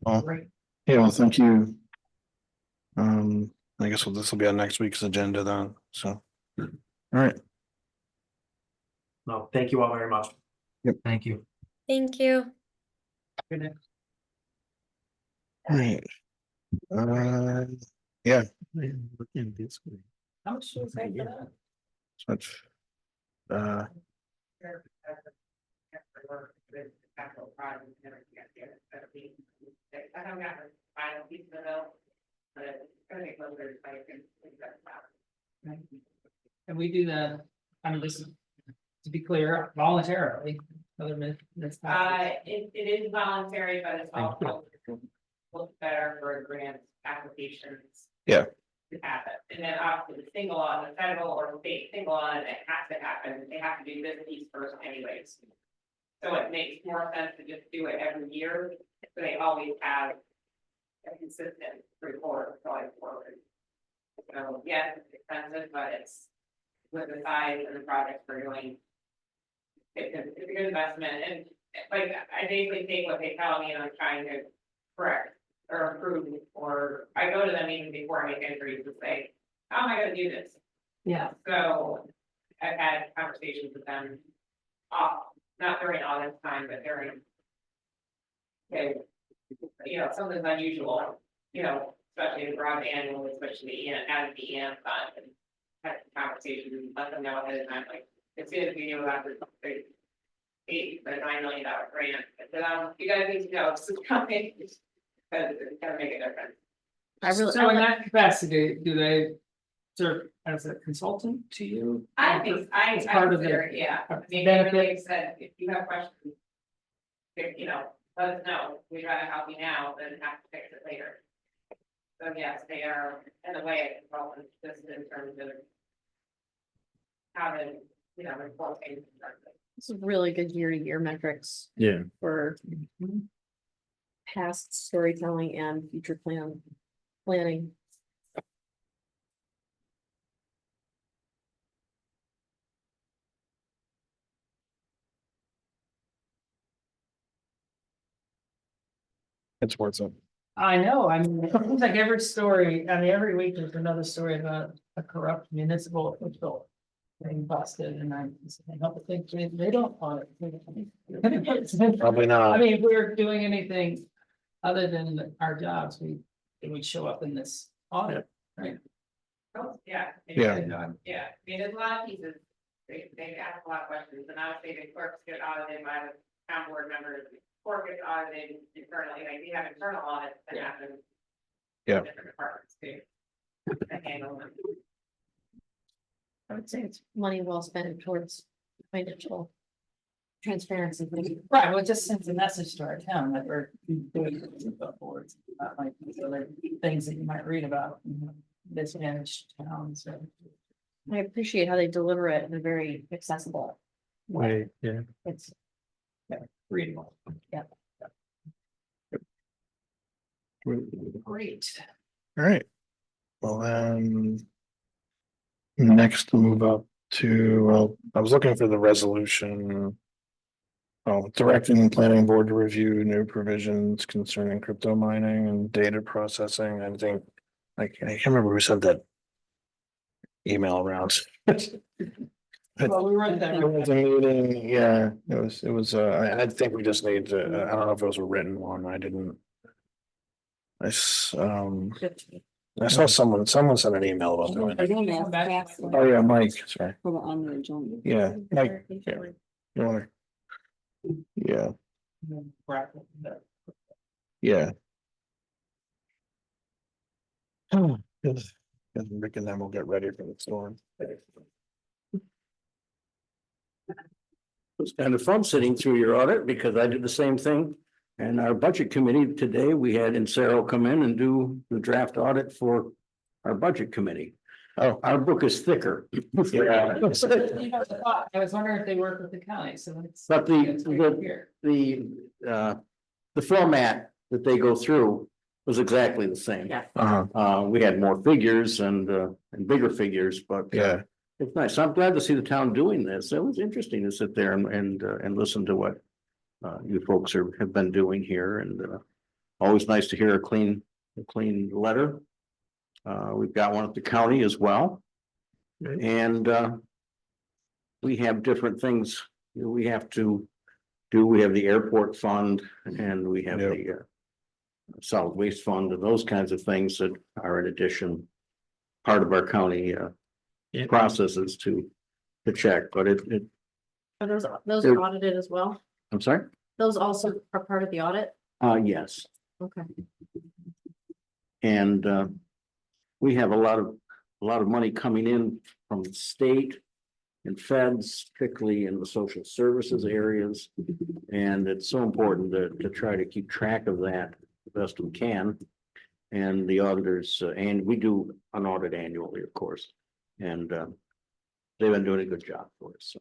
Well, Great. yeah, well, thank you. I guess this will be on next week's agenda then, so. All right, No, thank you all very much. Thank you. Thank you. Good night. all right. Yeah, Looking this way. How much should we pay for that? so much. I haven't got the final piece of the bill, but it's gonna be closer to like, And we do the, I mean, this is, to be clear, voluntarily, other than this. it is voluntary, but it's also looks better for grant applications. Yeah. To happen, and then obviously the single on the federal or state single on it has to happen, they have to do this piece first anyways. So it makes more sense to just do it every year, so they always have a consistent report going forward. So yes, it's expensive, but it's with the size and the projects we're doing. It's a good investment, and like, I basically take what they tell me and I'm trying to correct or improve, or I go to them even before I make entries to say, how am I gonna do this? Yeah. So I've had conversations with them, not during audit time, but during. Okay, you know, something's unusual, you know, especially the broadband, when we switch to the added the EM fund, and had conversations, let them know ahead of time, like, as soon as we knew about the $9 million grant, I said, you guys need to know, this is coming, because it's gonna make a difference. So in that capacity, do they serve as a consultant to you? I think, It's part of the consider it, yeah, I mean, benefit. like I said, if you have questions. You know, let us know, we'd rather help you now than have to fix it later. So yes, they are, in a way, a consultant, just in terms of. How to, you know, report things. This is really good year-to-year metrics Yeah. for past storytelling and future planning. It's worth it. I know, I mean, it seems like every story, I mean, every week there's another story about a corrupt municipal official being busted, and I help to think they don't audit. Probably not. I mean, if we're doing anything other than our jobs, it would show up in this audit, right? Oh, yeah. Yeah. Yeah, I mean, there's a lot of pieces, they ask a lot of questions, and I would say the clerks get audited by the town board members, court gets audited internally, like we have internal audits that happen. Yeah. Different departments too. That handle them. I would say it's money well spent towards financial transparency. Right, well, it just sends a message to our town that we're doing things about boards, not like these other things that you might read about, mismanaged towns, so. I appreciate how they deliver it in a very accessible way. Yeah. It's Readable. Yeah. Great. All right. Well, next move up to, well, I was looking for the resolution. Oh, directing planning board to review new provisions concerning crypto mining and data processing. I think, I can't remember who sent that email around. Well, we read that. It was a meeting, yeah, it was, I think we just need to, I don't know if it was a written one, I didn't. I saw someone sent an email about doing it. Oh, yeah, Mike, sorry, yeah, Mike, yeah, you wanna. Yeah, yeah. Yes, Rick and then we'll get ready for the storm. It was kind of fun sitting through your audit because I did the same thing. And our budget committee today, we had Insero come in and do the draft audit for our budget committee. Oh, Our book is thicker. yeah. I was wondering if they work with the county, so it's. But the format that they go through was exactly the same. Yeah. We had more figures and bigger figures, but. Yeah, It's nice. I'm glad to see the town doing this. It was interesting to sit there and listen to what you folks have been doing here, and always nice to hear a clean letter. We've got one at the county as well. Great. And we have different things we have to do. We have the airport fund and we have Yep. the solid waste fund and those kinds of things that are in addition, part of our county Yeah. processes to check, but it, Are those They're- audited as well? I'm sorry? Those also are part of the audit? Yes, Okay. and we have a lot of money coming in from the state and feds, particularly in the social services areas. And it's so important to try to keep track of that the best we can. And the auditors, and we do an audit annually, of course, and they've been doing a good job for us, so.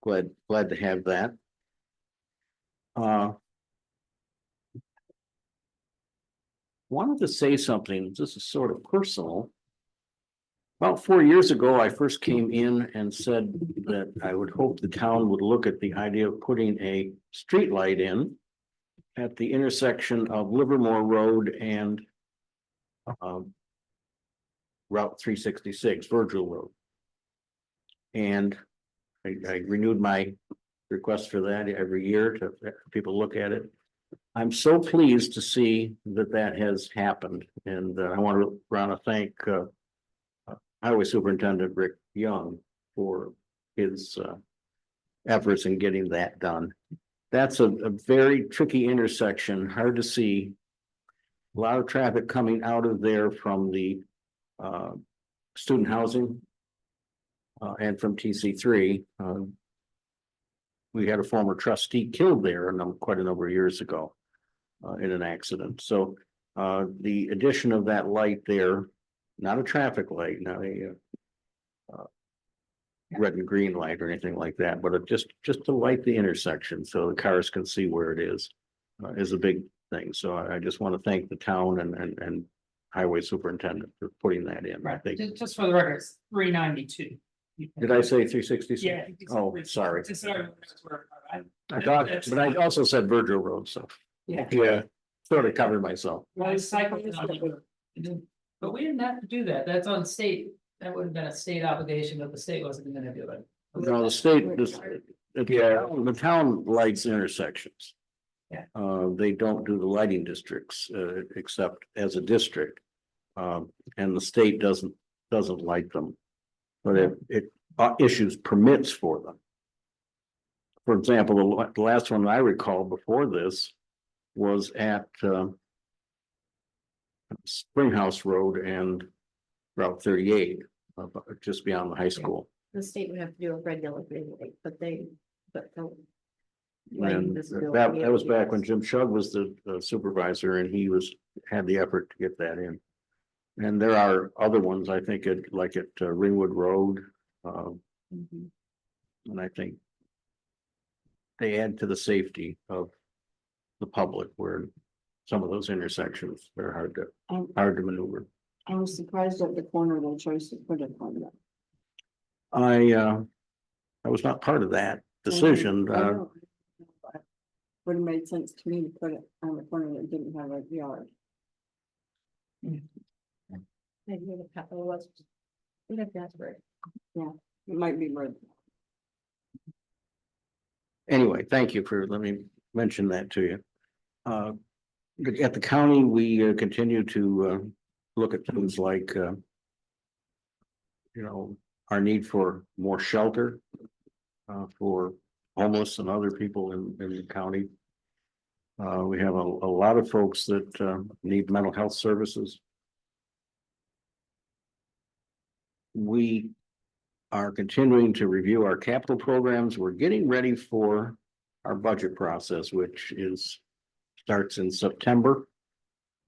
Glad to have that. Wanted to say something, this is sort of personal. About 4 years ago, I first came in and said that I would hope the town would look at the idea of putting a street light in at the intersection of Livermore Road and Route 366, Virgil Road. And I renewed my request for that every year to people look at it. I'm so pleased to see that has happened, and I want to thank Highway Superintendent Rick Young for his efforts in getting that done. That's a very tricky intersection, hard to see. A lot of traffic coming out of there from the student housing and from TC3. We had a former trustee killed there quite a number of years ago in an accident. So the addition of that light there, not a traffic light, not a red and green light or anything like that, but just to light the intersection so the cars can see where it is a big thing. So I just want to thank the town and highway superintendent for putting that in. I Right, think. just for the record, it's 392. Did I say 366? Yeah. Oh, sorry. Just so everyone knows where- I thought, but I also said Virgil Road, so. Yeah. yeah, sort of covered myself. But we didn't have to do that. That's on state. That would have been a state obligation, but the state wasn't gonna do it. No, the state, the town lights intersections. Yeah. They don't do the lighting districts, except as a district. And the state doesn't light them. But it issues permits for them. For example, the last one I recall before this was at, Springhouse Road and Route 38, just beyond the high school. The state would have to do a regular rate, but they, but. don't- And that was back when Jim Shug was the supervisor and he had the effort to get that in. And there are other ones, I think, like at Ringwood Road, Mhm. and I think they add to the safety of the public where some of those intersections are hard to maneuver. I was surprised at the corner they chose to put it on that. I was not part of that decision. Would have made sense to me to put it on the corner that didn't have a yard. Maybe the capital was. We'd have to ask for it. It might be red. Anyway, thank you for letting me mention that to you. At the county, we continue to look at things like our need for more shelter for homeless and other people in the county. We have a lot of folks that need mental health services. We are continuing to review our capital programs. We're getting ready for our budget process, which starts in September.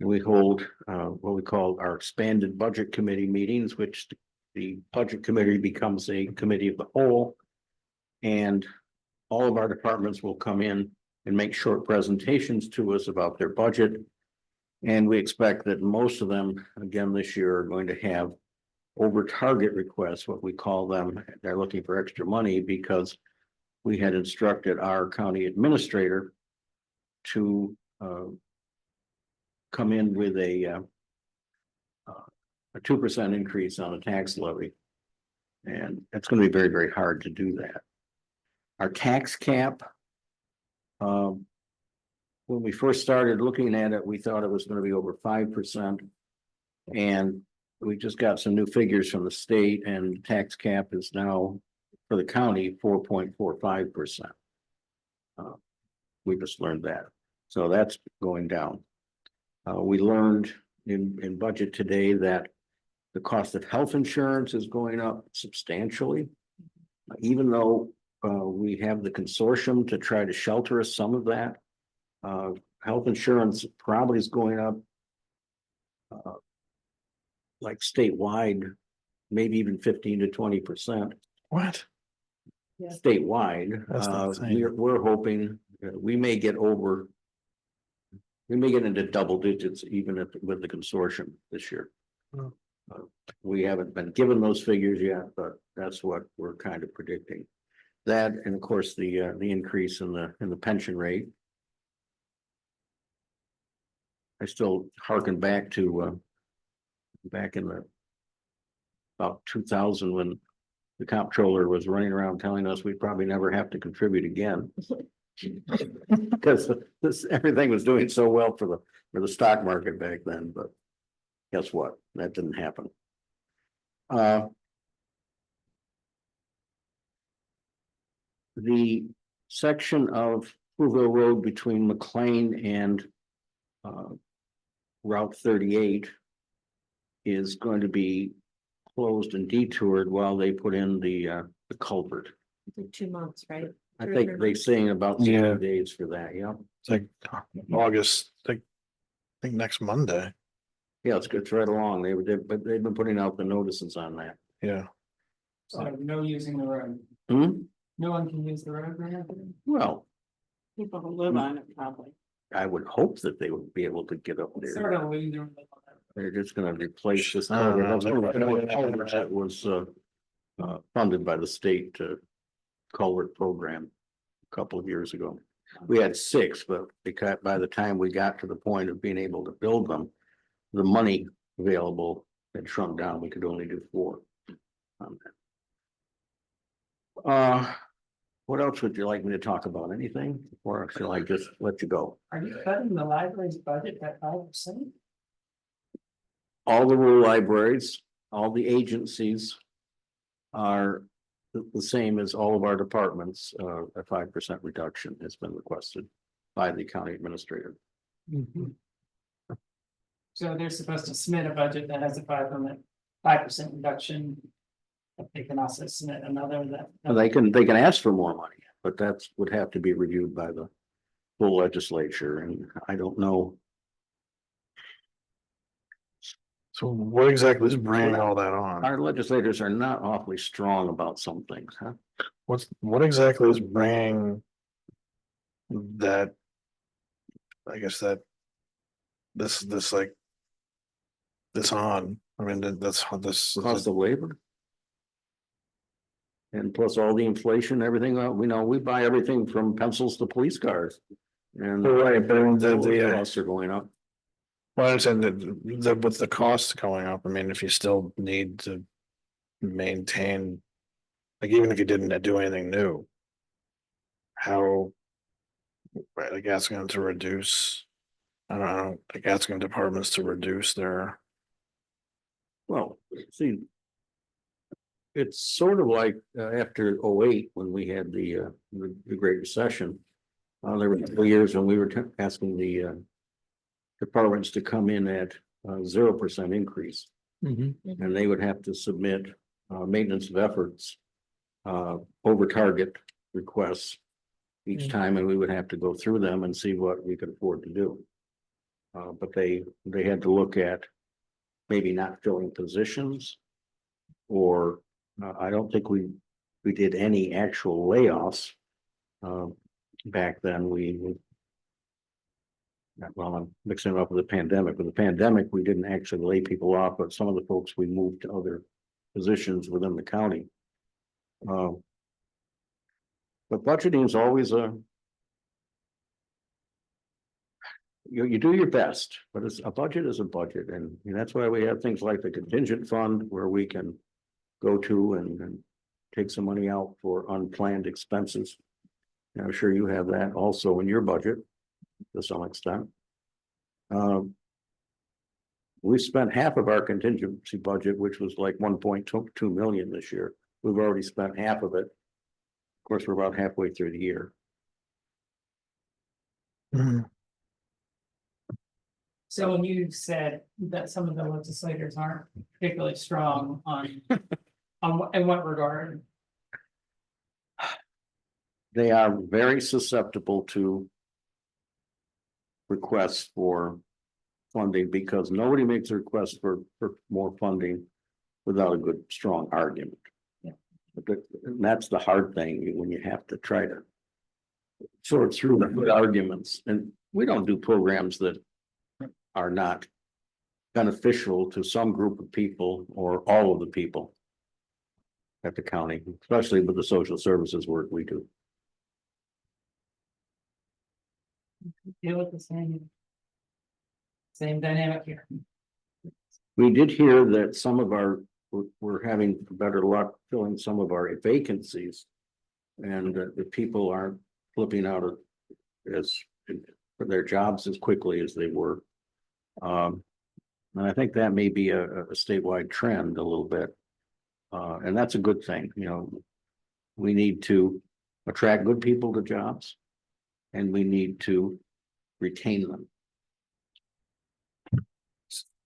And we hold what we call our expanded budget committee meetings, which the budget committee becomes a committee of the whole. And all of our departments will come in and make short presentations to us about their budget. And we expect that most of them, again, this year are going to have over target requests, what we call them. They're looking for extra money because we had instructed our county administrator to come in with a 2% increase on a tax levy. And it's going to be very, very hard to do that. Our tax cap, when we first started looking at it, we thought it was going to be over 5%. And we just got some new figures from the state, and tax cap is now for the county 4.45%. We just learned that. So that's going down. We learned in budget today that the cost of health insurance is going up substantially. Even though we have the consortium to try to shelter us some of that, health insurance probably is going up like statewide, maybe even 15 to 20%. What? Statewide. That's insane. We're hoping we may get into double digits even with the consortium this year. Oh. We haven't been given those figures yet, but that's what we're kind of predicting. That, and of course, the increase in the pension rate. I still harken back to back in about 2000 when the comptroller was running around telling us we'd probably never have to contribute again. Because everything was doing so well for the stock market back then, but guess what? That didn't happen. The section of Proville Road between McLean and Route 38 is going to be closed and detoured while they put in the culvert. It's like 2 months, right? I think they're saying about 60 Yeah. days for that, yeah. It's like August, I think next Monday. Yeah, it's right along. But they've been putting out the notices on that. Yeah. So no using the road. Hmm? No one can use the road right now. Well, People who live on it probably. I would hope that they would be able to get up there. Sort of leaving the road. They're just gonna replace this. I don't know. culvert that was funded by the state culvert program a couple of years ago. We had 6, but because by the time we got to the point of being able to build them, the money available had shrunk down. We could only do 4. What else would you like me to talk about? Anything? Or shall I just let you go? Are you cutting the library's budget by 5%? All the rural libraries, all the agencies are the same as all of our departments. A 5% reduction has been requested by the county administrator. So they're supposed to submit a budget that has a 5% reduction. But they can also submit another that. And they can ask for more money, but that's would have to be reviewed by the full legislature, and I don't know. So what exactly is bringing all that on? Our legislators are not awfully strong about some things, huh? What exactly is bringing that? I guess that this like this on. I mean, that's how this. Cost of labor. And plus all the inflation, everything, we know, we buy everything from pencils to police cars. And Right, but I mean, the costs are going up. well, I understand that with the costs going up, I mean, if you still need to maintain, like even if you didn't do anything new, how, right, like asking them to reduce, I don't know, like asking departments to reduce their, Well, see. It's sort of like after 08, when we had the Great Recession. There were 2 years when we were asking the departments to come in at 0% increase. And they would have to submit maintenance of efforts over target requests each time, and we would have to go through them and see what we could afford to do. But they had to look at maybe not filling positions, or I don't think we did any actual layoffs. Back then, well, I'm mixing it up with the pandemic. With the pandemic, we didn't actually lay people off, but some of the folks we moved to other positions within the county. But budgeting is always you do your best, but a budget is a budget, and that's why we have things like the contingent fund where we can go to and take some money out for unplanned expenses. And I'm sure you have that also in your budget to some extent. We spent half of our contingency budget, which was like 1.2 million this year. We've already spent half of it. Of course, we're about halfway through the year. So when you said that some of the legislators aren't particularly strong on, in what regard? They are very susceptible to requests for funding, because nobody makes a request for more funding without a good, strong argument. Yeah. And that's the hard thing when you have to try to sort through the good arguments. And we don't do programs that are not beneficial to some group of people or all of the people at the county, especially with the social services work we do. Deal with the same dynamic here. We did hear that some of we're having better luck filling some of our vacancies. And the people aren't flipping out for their jobs as quickly as they were. And I think that may be a statewide trend a little bit. And that's a good thing. We need to attract good people to jobs, and we need to retain them.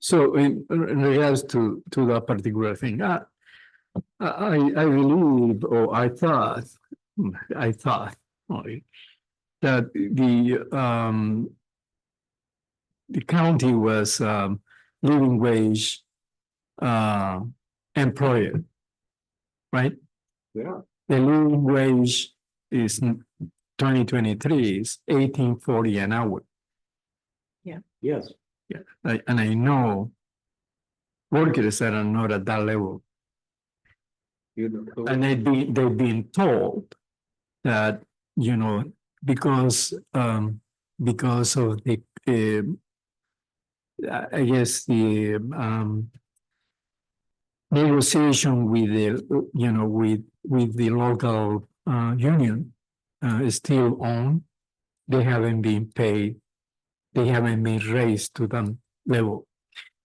So in regards to that particular thing, I believe, or I thought only that the county was living wage employer, right? Yeah. The living wage is 2023 is 18.40 an hour. Yes. Yeah, and I know workers that are not at that level, and they've been told that because of the, I guess the, negotiation with the, with the local, union, is still on. They haven't been paid. They haven't been raised to that level.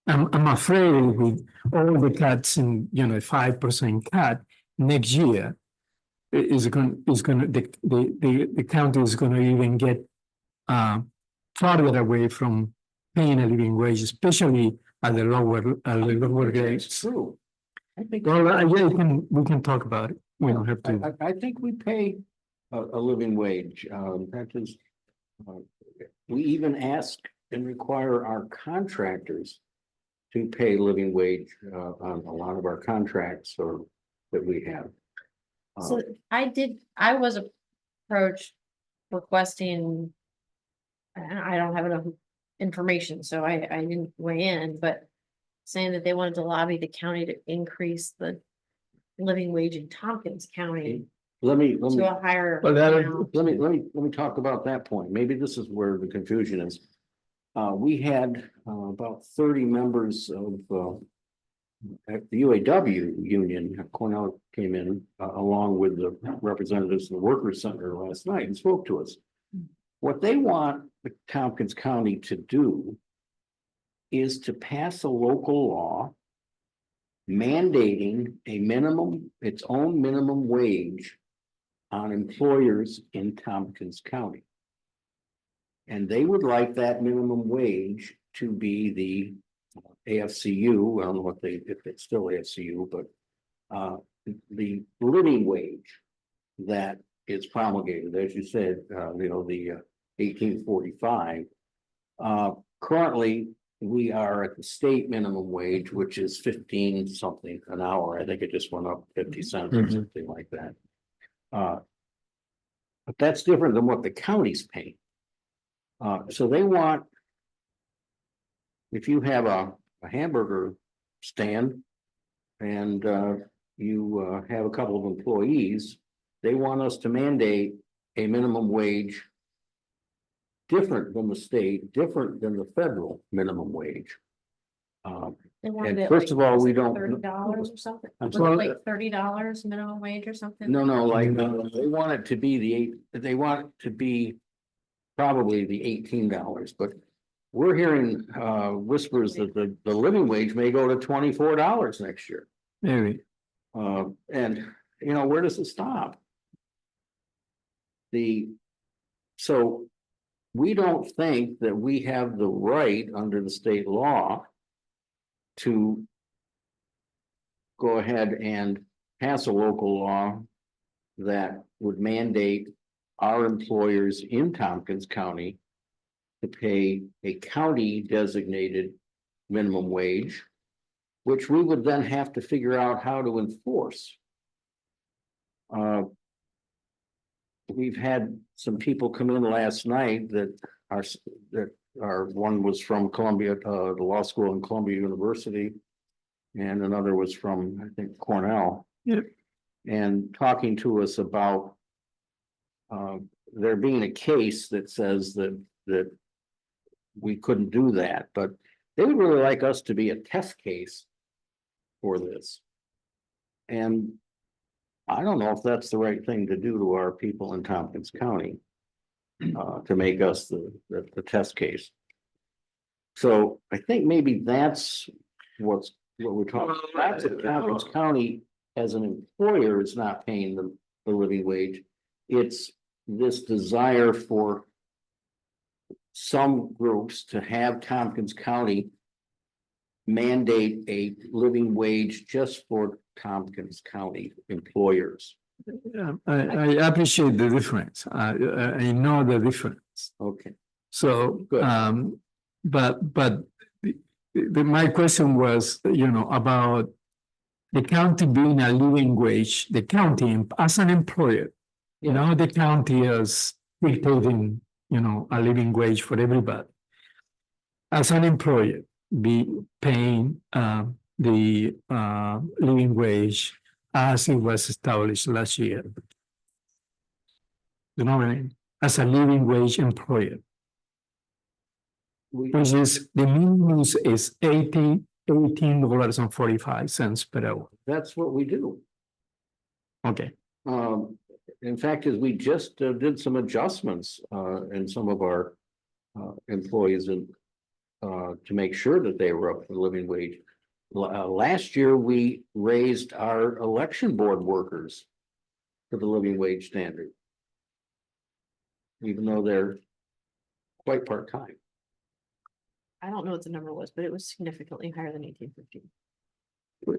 I'm afraid with all the cuts in, 5% cut next year, the county is gonna even get farther away from paying a living wage, especially at the lower grades. True. I think. Well, yeah, we can talk about it. We don't have to. I think we pay a living wage, that is. We even ask and require our contractors to pay living wage, on a lot of our contracts or that we have. So I was approached requesting. And I don't have enough information, so I didn't weigh in, but saying that they wanted to lobby the county to increase the living wage in Tompkins County Let me, to a higher. Well, that- amount. let me talk about that point. Maybe this is where the confusion is. We had about 30 members of at the UAW union. Cornell came in along with the representatives of the Workers Center last night and spoke to us. What they want the Tompkins County to do is to pass a local law mandating its own minimum wage on employers in Tompkins County. And they would like that minimum wage to be the AFCU, I don't know if it's still AFCU, but the living wage that is promulgated, as you said, the 1845. Currently, we are at the state minimum wage, which is 15 something an hour. I think it just went up 50 cents or something like that. But that's different than what the county's paying. So they want, if you have a hamburger stand and you have a couple of employees, they want us to mandate a minimum wage different than the state, different than the federal minimum wage. They wanted And it first like, of all, was we it don't. $30 or something. I'm Was it sorry? like $30 minimum wage or something? No, like, they want it to be they want it to be probably the $18, but we're hearing whispers that the living wage may go to $24 next year. Maybe. And where does it stop? So we don't think that we have the right under the state law to go ahead and pass a local law that would mandate our employers in Tompkins County to pay a county designated minimum wage, which we would then have to figure out how to enforce. We've had some people come in last night that one was from Columbia, the law school in Columbia University, and another was from, I think, Cornell. Yep. And talking to us about there being a case that says that we couldn't do that, but they would really like us to be a test case for this. And I don't know if that's the right thing to do to our people in Tompkins County, to make us the test case. So I think maybe that's what we're talking about. That's if Tompkins County as an employer is not paying the living wage. It's this desire for some groups to have Tompkins County mandate a living wage just for Tompkins County employers. I appreciate the difference. I know the difference. Okay. So, Good. but my question was, about the county being a living wage, the county as an employer, now the county is dictating, a living wage for everybody. As an employer, be paying the living wage as it was established last year. You know what I mean? as a living wage employer, We, which is the minimum is $18.45 per hour. that's what we do. Okay, In fact, as we just did some adjustments in some of our employees and to make sure that they were up for living wage. Last year, we raised our election board workers to the living wage standard. Even though they're quite part-time. I don't know what the number was, but it was significantly higher than 1850.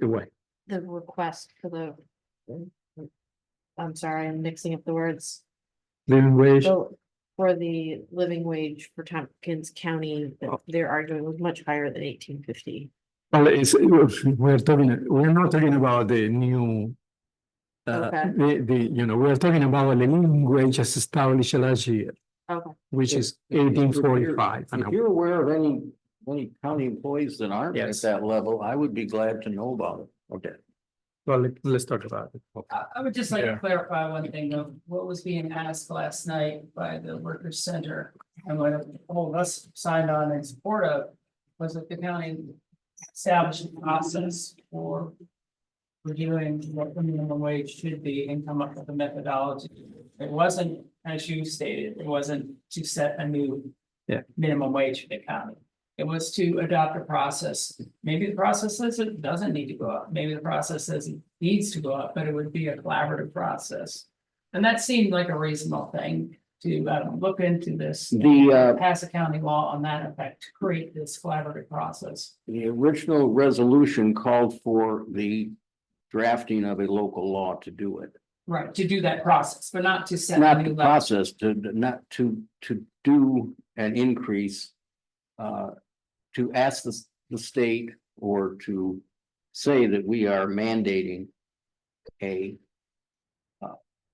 what? The request for the. I'm sorry, I'm mixing up the words. Living wage, So for the living wage for Tompkins County, they're arguing was much higher than 1850. well, we're not talking about the new. Okay. We're talking about the living wage as established last year, Okay. which is If you're- 1845. If you're aware of any county employees that aren't at Yes. that level, I would be glad to know about it. Okay. Well, let's talk about it. I would just like Yeah. to clarify one thing of what was being asked last night by the Workers Center. And what all of us signed on in support of was that the county established a process for reviewing what the minimum wage should be and come up with a methodology. It wasn't, as you stated, it wasn't to set a new minimum wage for the county. It was to adopt a process. Maybe the process says it doesn't need to go up. Maybe the process says it needs to go up, but it would be a collaborative process. And that seemed like a reasonable thing to look into this. Pass a county law on that effect to create this collaborative process. The original resolution called for the drafting of a local law to do it. Right, to do that process, but not to set. a Not new the level. process, not to do an increase. To ask the state or to say that we are mandating a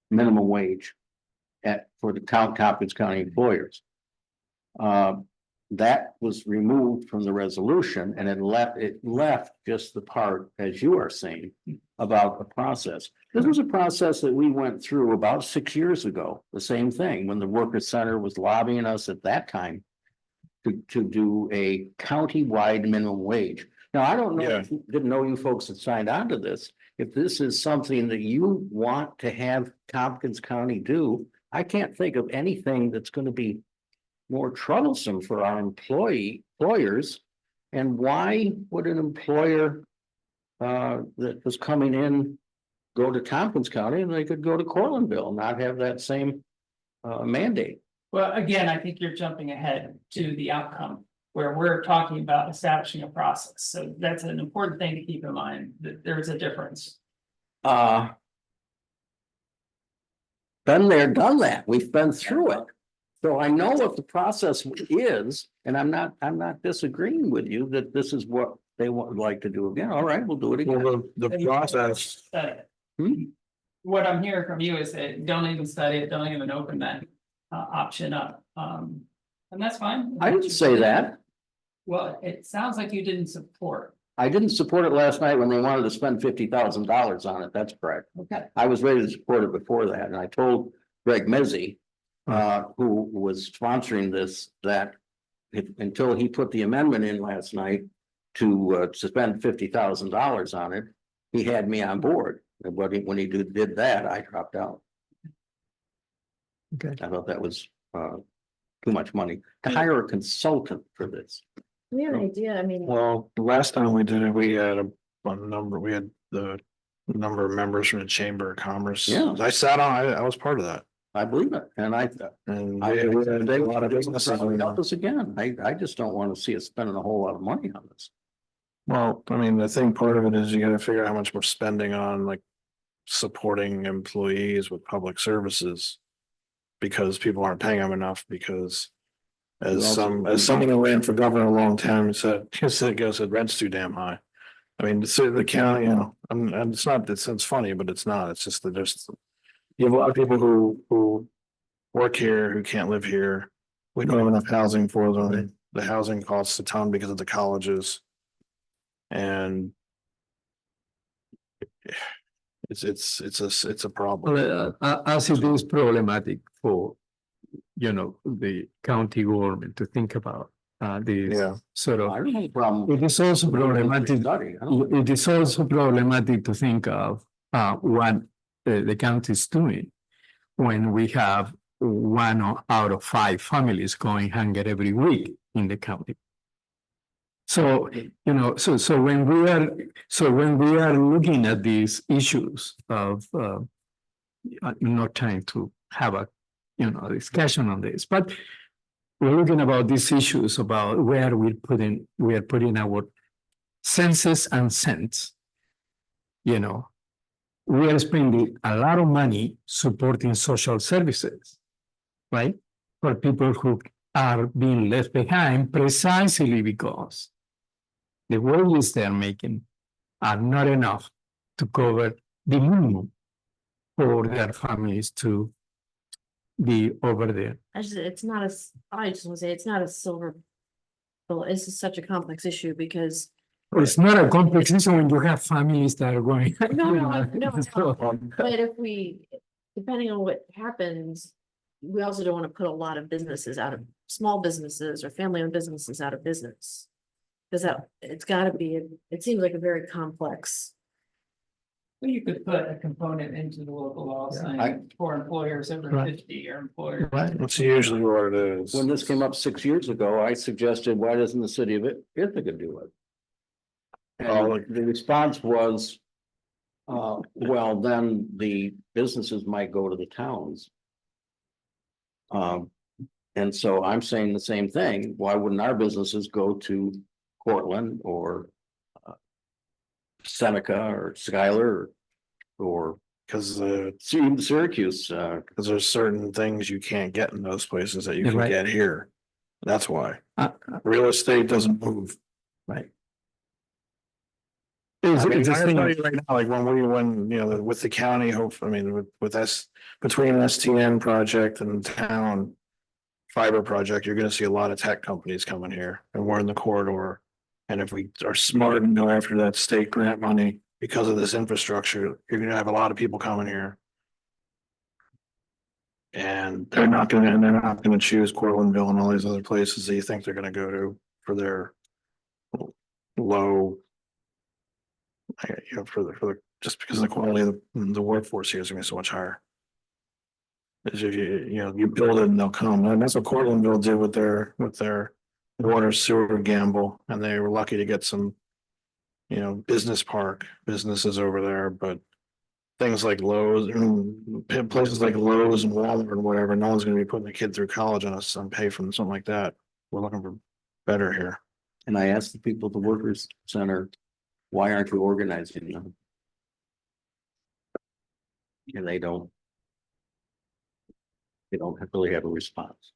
minimum wage for the Tompkins County employers. That was removed from the resolution and it left just the part, as you are saying, about the process. This was a process that we went through about 6 years ago, the same thing, when the Workers Center was lobbying us at that time to do a county-wide minimum wage. Now, I don't know, didn't know you folks had signed on to this. If this is something that you want to have Tompkins County do, I can't think of anything that's going to be more troublesome for our employers. And why would an employer that was coming in go to Tompkins County and they could go to Cortlandville, not have that same mandate? Well, again, I think you're jumping ahead to the outcome where we're talking about establishing a process. So that's an important thing to keep in mind, that there's a difference. Been there, done that. We've been through it. So I know what the process is, and I'm not disagreeing with you that this is what they would like to do again. All right, we'll do it again. Well, the process, Study it. Hmm? What I'm hearing from you is that don't even study it, don't even open that option up. And that's fine. I didn't say that. Well, it sounds like you didn't support. I didn't support it last night when they wanted to spend $50,000 on it. That's correct. Okay. I was ready to support it before that, and I told Greg Mezzi, who was sponsoring this, that until he put the amendment in last night to spend $50,000 on it, he had me on board. And when he did that, I dropped out. Okay. I thought that was too much money to hire a consultant for this. We have an idea, I mean, well, the last time we did it, we had we had the number of members from the Chamber of Commerce. Yeah. I sat on, I was part of that. I believe it, and And I we had a lot of business businesses. help us again. I just don't want to see us spending a whole lot of money on this. Well, I mean, I think part of it is you gotta figure out how much we're spending on like supporting employees with public services. Because people aren't paying them enough because as someone who ran for governor a long time said, rent's too damn high. I mean, the county, and it's not, it's funny, but it's not, it's just that you have a lot of people who work here, who can't live here. We don't have enough housing for them. The housing costs a ton because of the colleges. And it's a problem. Well, as it is problematic for the county government to think about this Yeah. sort I of. don't have a problem. It is also problematic. Study. I don't- It is also problematic to think of what the county is doing when we have 1 out of 5 families going hungry every week in the county. So, so when we are looking at these issues of, I'm not trying to have a, discussion on this, but we're looking about these issues about where we are putting our senses and cents. We are spending a lot of money supporting social services, right? For people who are being left behind precisely because the wages they're making are not enough to cover the minimum for their families to be over there. I just want to say, it's not a silver bullet. This is such a complex issue because. It's not a complex issue when you have families that are going. No. So, But if depending on what happens, we also don't want to put a lot of businesses small businesses or family-owned businesses out of business. Because it's gotta be, it seems like a very complex. Well, you could put a component into the local law saying for employers over Right. 50 or employers. Right. That's usually what it is. When this came up 6 years ago, I suggested, why doesn't the city of Ithaca do it? And the response was, well, then the businesses might go to the towns. And so I'm saying the same thing. Why wouldn't our businesses go to Portland or Seneca or Schuyler or Because even Syracuse? there's certain things you can't get in those places that you can Right. get here. That's why. uh, Real estate doesn't move. right. I mean, It's I the can same- tell you right now, like when, with the county, with between STN project and town fiber project, you're gonna see a lot of tech companies coming here and we're in the corridor. And if we are smart and go after that state grant money because of this infrastructure, you're gonna have a lot of people coming here. And they're not gonna choose Cortlandville and all these other places that you think they're gonna go to for their low. Just because the quality of the workforce here is gonna be so much higher. As if you build it and they'll come, and that's what Cortlandville did with their water sewer gamble, and they were lucky to get some. Business park businesses over there, but things like Lowe's, places like Lowe's and Walmart and whatever, no one's gonna be putting a kid through college on pay from something like that. We're looking for better here. And I asked the people at the Workers Center, why aren't you organizing them? And they don't really have a response.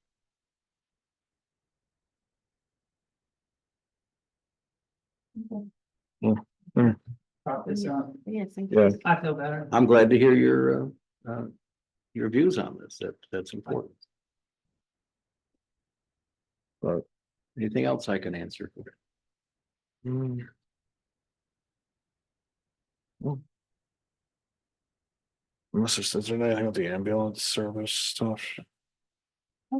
Profits are- Yeah, thank Yeah. you. I feel better. I'm glad to hear your views on this. That's important. Right. Anything else I can answer? Is there anything with the ambulance service stuff?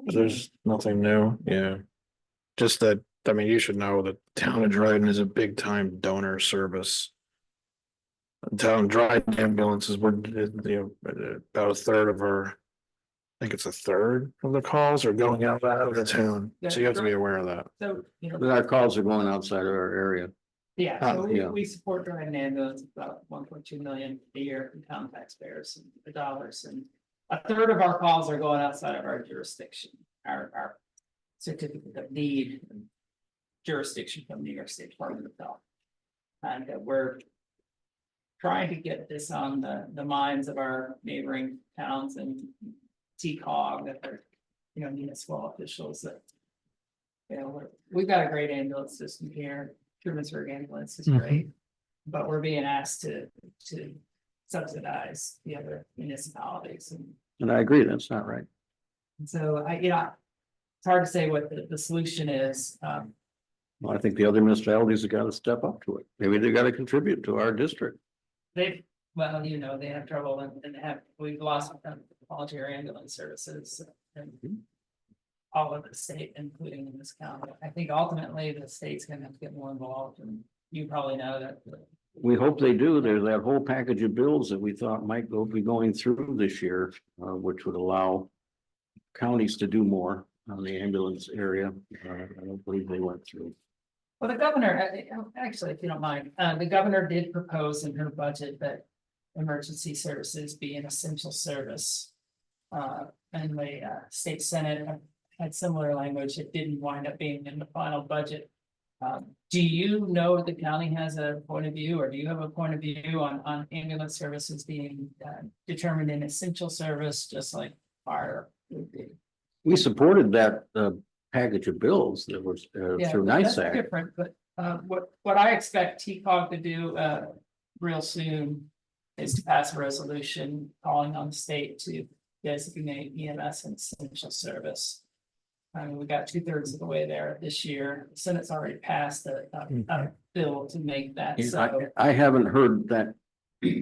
There's nothing new, yeah. Just that, you should know that town of Dryden is a big time donor service. Town of Dryden ambulances were, about a third of our. I think it's a third of the calls are going out of the town, so you have to be aware of that. So, But our calls are going outside of our area. yeah, so we, yeah. we support Dryden ambulance about 1.2 million a year from town taxpayers and the dollars, and a third of our calls are going outside of our jurisdiction, our certificate of need jurisdiction from New York State Department of Health. And we're trying to get this on the minds of our neighboring towns and TCOG, that are, municipal officials that. We've got a great ambulance system here, Trumansburg ambulance is great, but we're being asked to subsidize the other municipalities, And I agree, that's not right. and so it's hard to say what the solution is. Well, I think the other municipalities have got to step up to it. Maybe they got to contribute to our district. They have trouble and we've lost volunteer ambulance services. And all of the state, including in this county. I think ultimately the state's gonna have to get more involved, and you probably know that. We hope they do. There's that whole package of bills that we thought might be going through this year, which would allow counties to do more on the ambulance area. I don't believe they went through. Well, the governor, actually, if you don't mind, the governor did propose in her budget that emergency services be an essential service. And the state senate had similar language. It didn't wind up being in the final budget. Do you know the county has a point of view, or do you have a point of view on ambulance services being determined an essential service, just like fire would be? We supported that package of bills that was Yeah, through that's NICEAG. different, but what I expect TCOG to do real soon is to pass a resolution calling on the state to designate EMS an essential service. I mean, we got 2/3 of the way there this year. The Senate's already passed a bill to make that, so. I haven't heard that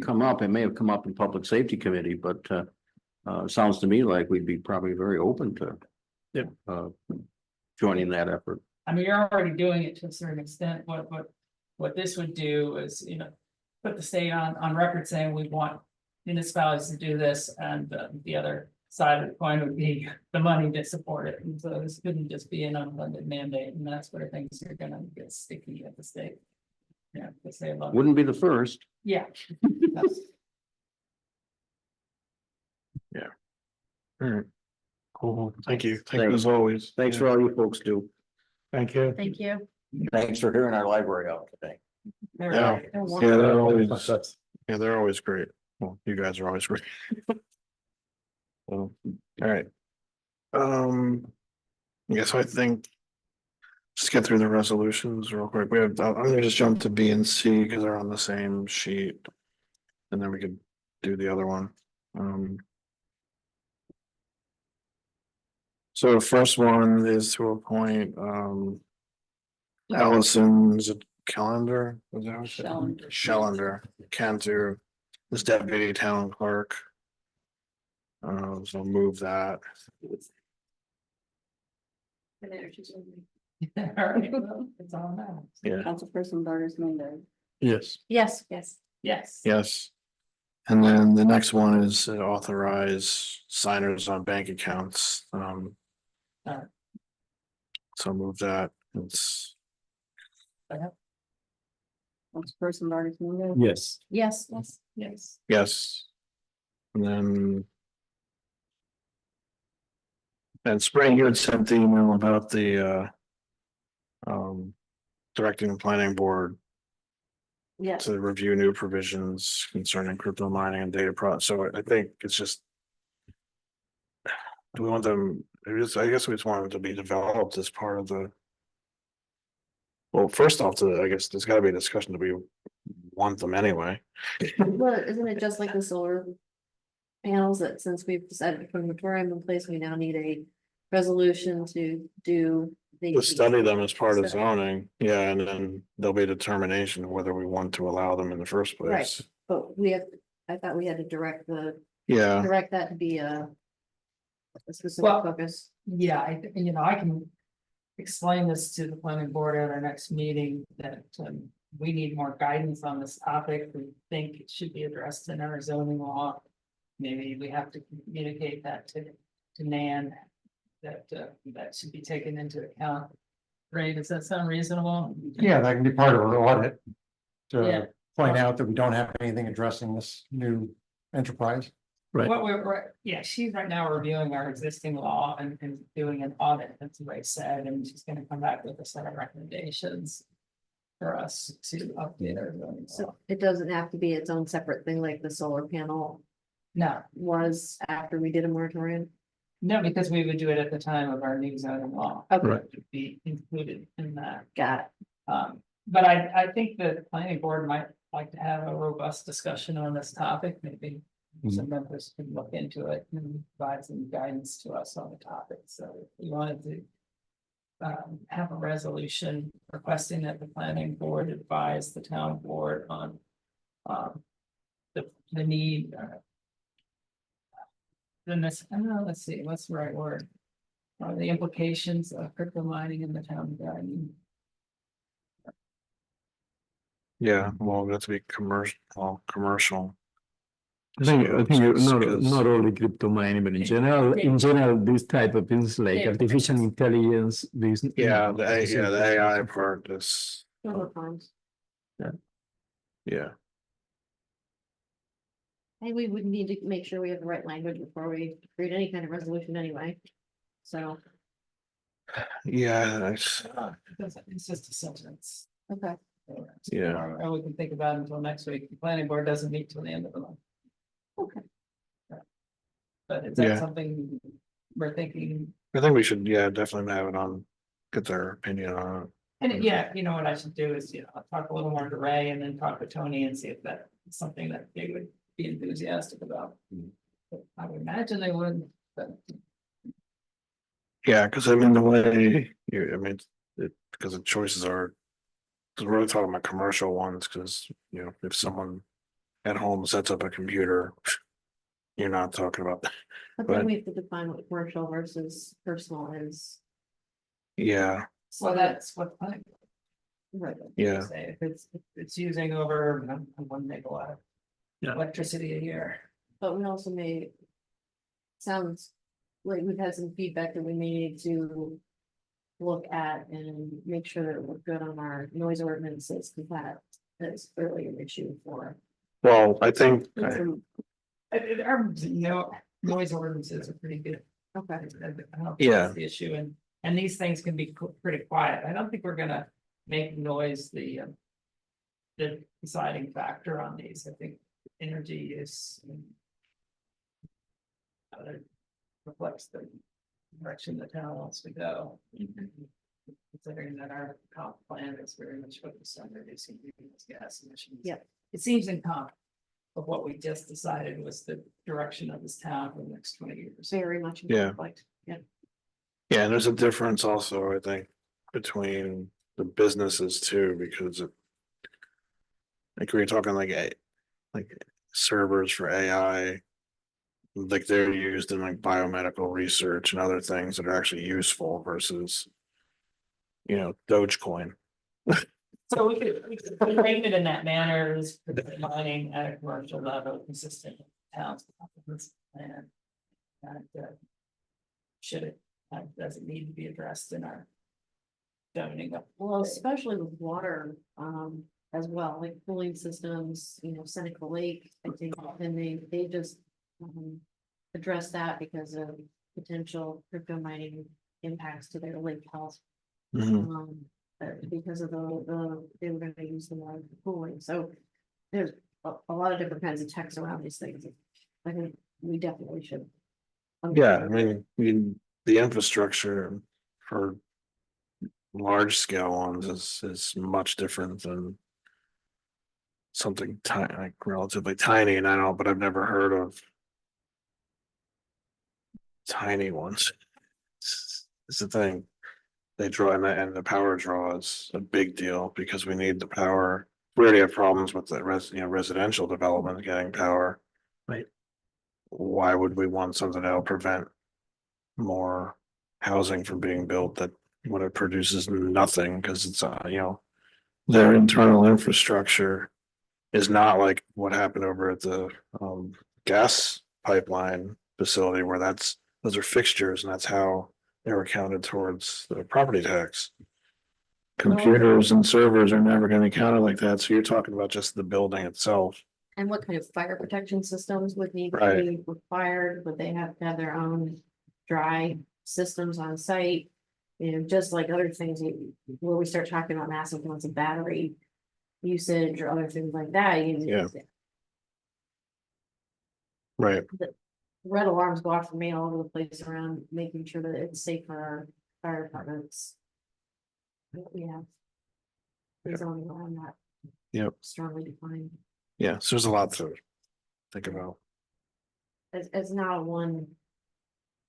come up. It may have come up in Public Safety Committee, but it sounds to me like we'd be probably very open to joining that effort. I mean, you're already doing it to a certain extent. What this would do is, put the state on record saying we want municipalities to do this, and the other side of the coin would be the money to support it. And so this couldn't just be an unfunded mandate, and that's where things are gonna get sticky at the state. Yeah, because they love. Wouldn't be the first. Yeah. All right. Cool. Thank you. Thank you Thanks. as always. Thanks for all you folks do. Thank you. Thank you. Thanks for hearing our library out today. Yeah. Yeah, they're always great. Well, you guys are always great. So, all right. Yes, I think. Just get through the resolutions real quick. I'm gonna just jump to B and C because they're on the same sheet. And then we could do the other one. So the first one is to appoint Allison's calendar. Was that what it said? Shellender, Cantor, as deputy town clerk. So move that. It's all now. Yeah. Councilperson Vargas Mendez. Yes. Yes. Yes. Yes. And then the next one is to authorize signers on bank accounts. So move that. It's, Councilperson Vargas Mendez. Yes. Yes. Yes. and then. And Spring, you had sent the email about the directing the planning board Yes. to review new provisions concerning crypto mining and data so I think it's just. Do we want them, I guess we just want them to be developed as part of the. Well, first off, I guess there's gotta be a discussion that we want them anyway. Well, isn't it just like the solar panels that since we've decided to put a moratorium in place, we now need a resolution to do the. To study them as part of So- zoning, yeah, and then there'll be a determination of whether we want to allow them in the first place. But I thought we had to direct Yeah, that to be a specific Well- focus. Yeah, I can explain this to the planning board at our next meeting, that we need more guidance on this topic. We think it should be addressed in our zoning law. Maybe we have to communicate that to Nan, that that should be taken into account. Ray, does that sound reasonable? Yeah, that can be part of our audit. Yeah. To point out that we don't have anything addressing this new enterprise. Right. What she's right now reviewing our existing law and doing an audit, that's what I said, and she's gonna come back with a set of recommendations for us to update our zoning So law. it doesn't have to be its own separate thing like the solar panel No, was after we did a moratorium. no, because we would do it at the time of our new zoning law. Okay. Right. It would be included in that. Got it. But I think the planning board might like to have a robust discussion on this topic, maybe. Some members can look into it and provide some guidance to us on the topic, so if we wanted to. Have a resolution requesting that the planning board advise the town board on. The need. Then this, let's see, what's the right word? The implications of crypto mining in the town of Guardian. Yeah, well, that's be commercial. I think not, Because- not only crypto mining, but in general, this type of things like Yeah. artificial intelligence, this. Yeah, the AI part is, Solar farms. yeah, And we would need to make sure we have the right language before we create any kind of resolution anyway. So, yeah, It's just a sentence. okay, Yeah. Or we can think about it until next week. The planning board doesn't meet till the end of the month. okay. But is Yeah. that something we're thinking? I think we should, yeah, definitely have it on, get their opinion on it. And yeah, you know what I should do is, I'll talk a little more to Ray and then talk to Tony and see if that's something that they would be enthusiastic about. I would imagine they would, but Yeah, because I mean, the way you, I mean, because the choices are. Because we're really talking about commercial ones, because, if someone at home sets up a computer. You're not talking about, But But- then we have to define what commercial versus personal is. yeah, so that's what I Right. yeah, say. If it's using over 1 megawatt. Yeah. Electricity a year. But we also may. Sounds like we've had some feedback that we may need to. Look at and make sure that we're good on our noise ordinances, because that's really an issue for. well, I think, Our, noise ordinances are pretty good. Okay. I don't think Yeah. that's the issue, and these things can be pretty quiet. I don't think we're gonna make noise the deciding factor on these. I think energy is. Reflects the direction the town wants to go. Considering that our comp plan is very much focused on reducing greenhouse gas emissions. Yep. It seems in comp of what we just decided was the direction of this town for the next 20 years. Very much. in Yeah. conflict. Yeah, yeah, and there's a difference also, I think, between the businesses too, because it. Like we were talking like servers for AI. Like they're used in like biomedical research and other things that are actually useful versus. Dogecoin. So we could frame it in that manner as mining at a commercial level consistent with towns. And should it, does it need to be addressed in our zoning? well, especially with water, as well, like cooling systems, Seneca Lake, I think, and they just. Address that because of potential crypto mining impacts to their lake health. Because of they were gonna use the water for cooling, so there's a lot of different kinds of texts around these things. I think we definitely should. Yeah, I mean, the infrastructure for. Large scale ones is much different than. Something tiny, like relatively tiny, and I know, but I've never heard of. Tiny ones. It's the thing. They draw and the power draw is a big deal because we need the power. We already have problems with the residential development getting power. Right. Why would we want something that'll prevent more housing from being built that when it produces nothing because it's their internal infrastructure is not like what happened over at the gas pipeline facility where those are fixtures and that's how they were counted towards the property tax. Computers and servers are never going to be counted like that. So you're talking about just the building itself. And what kind of fire protection systems would need to Right. be required? Would they have to have their own dry systems on site? Just like other things where we start talking about massive amounts of battery usage or other things like that. Yeah. Right. Red alarms go off for me all over the place around making sure that it's safe for our fire departments. Yeah. There's only around that. Yep. Strongly defined. Yeah. So there's a lot to think about. It's not one.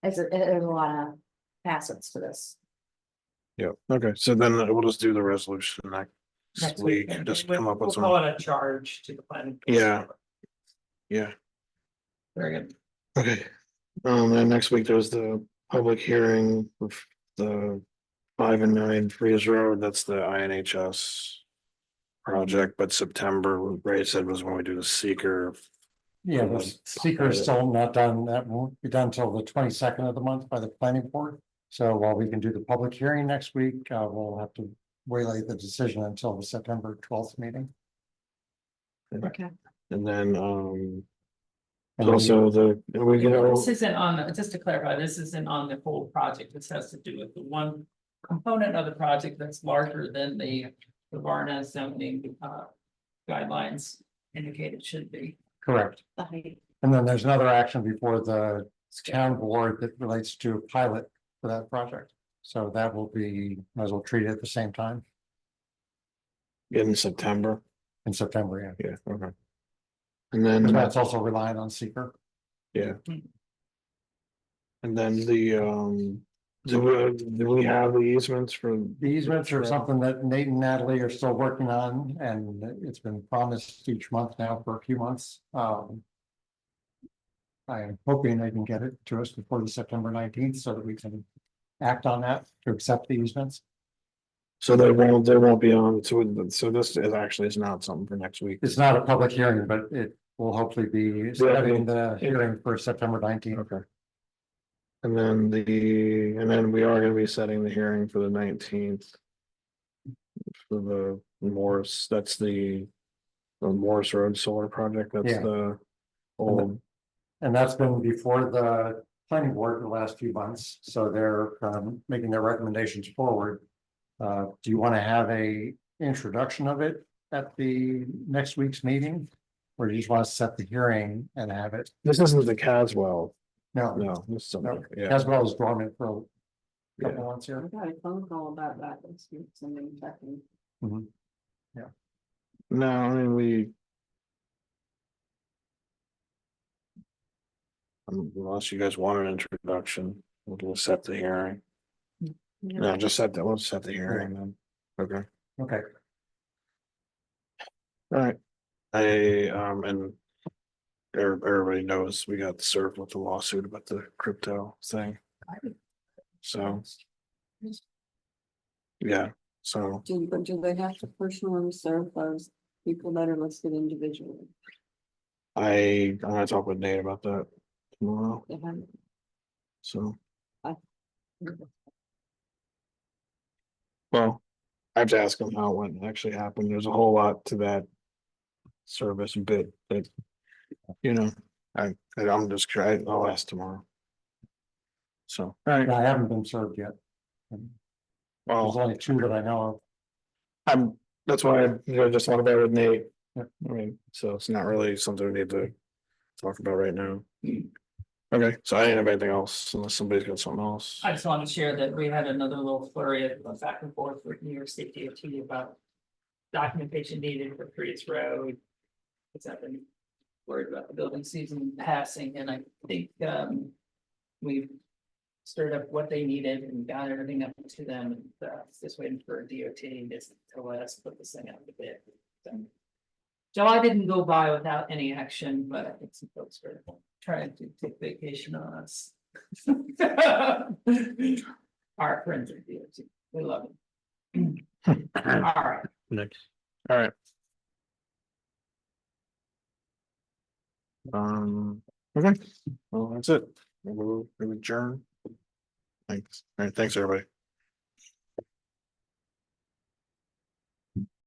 There's a lot of facets to this. Yeah. Okay. So then we'll just do the resolution next week. and Just we'll- come up with we'll some. call it a charge to the planning. Yeah. Yeah. Very good. Okay. And next week there's the public hearing with the 5 and 9 Freeze Road, that's the INHS project, but September, Ray said was when we do the seeker. Yeah, the seeker is still not done. That won't be done till the 22nd of the month by the planning board. So while we can do the public hearing next week, we'll have to waylay the decision until the September 12th meeting. Okay. And then, And also we can, This isn't on, just to clarify, this isn't on the whole project. This has to do with the one component of the project that's larger than the Varna zoning guidelines indicate it should be. Correct. The height. And then there's another action before the town board that relates to a pilot for that project. So that will be, might as well treat it at the same time in September. in September, yeah. Yeah, okay. And then. And that's also reliant on seeker. Yeah. And then do we have the easements for? The easements are something that Nate and Natalie are still working on, and it's been promised each month now for a few months. I am hoping they can get it to us before the September 19th so that we can act on that to accept the easements. So they won't be on, so this is actually is not something for next week. It's not a public hearing, but it will hopefully be setting the hearing for September 19th. Okay. And then we are gonna be setting the hearing for the 19th. For the Morris, that's the Morris Road Solar Project, that's Yeah. the old. And that's been before the planning board the last few months, so they're making their recommendations forward. Do you want to have a introduction of it at the next week's meeting? Or do you just want to set the hearing and have it? This isn't the Caswell, No, no, this is something, yeah. as well as dormant for a couple Yeah. months here. I got a phone call about that this week, somebody checking. No, I mean, unless you guys want an introduction, we'll set the hearing. No, just set that, we'll set the hearing then. Okay, Okay, all right. And everybody knows we got served with the lawsuit about the crypto thing. So. Yeah, so But do they have to personally serve those people that are listed individually? I'm gonna talk with Nate about that tomorrow, They have. so. Well, I have to ask him how it went actually happened. There's a whole lot to that service bit that, I'm just trying, I'll ask tomorrow. So, all right, I haven't been served yet. There's well, only two that I know that's why I just thought about it with Nate. Yeah. I mean, so it's not really something we need to talk about right now. Okay, so I didn't have anything else unless somebody's got something else. I just wanted to share that we had another little flurry of back and forth with New York State DOT about documentation needed for Freeze Road. Because I've been worried about the building season passing, and I think we've stirred up what they needed and got everything up to them, and just waiting for DOT to let us put this thing out the bid. So, July didn't go by without any action, but I think some folks are trying to take vacation on us. Our friends at DOT, we love them. All right. Next. All right. Okay, well, that's it. We'll adjourn. Thanks. All right, thanks, everybody.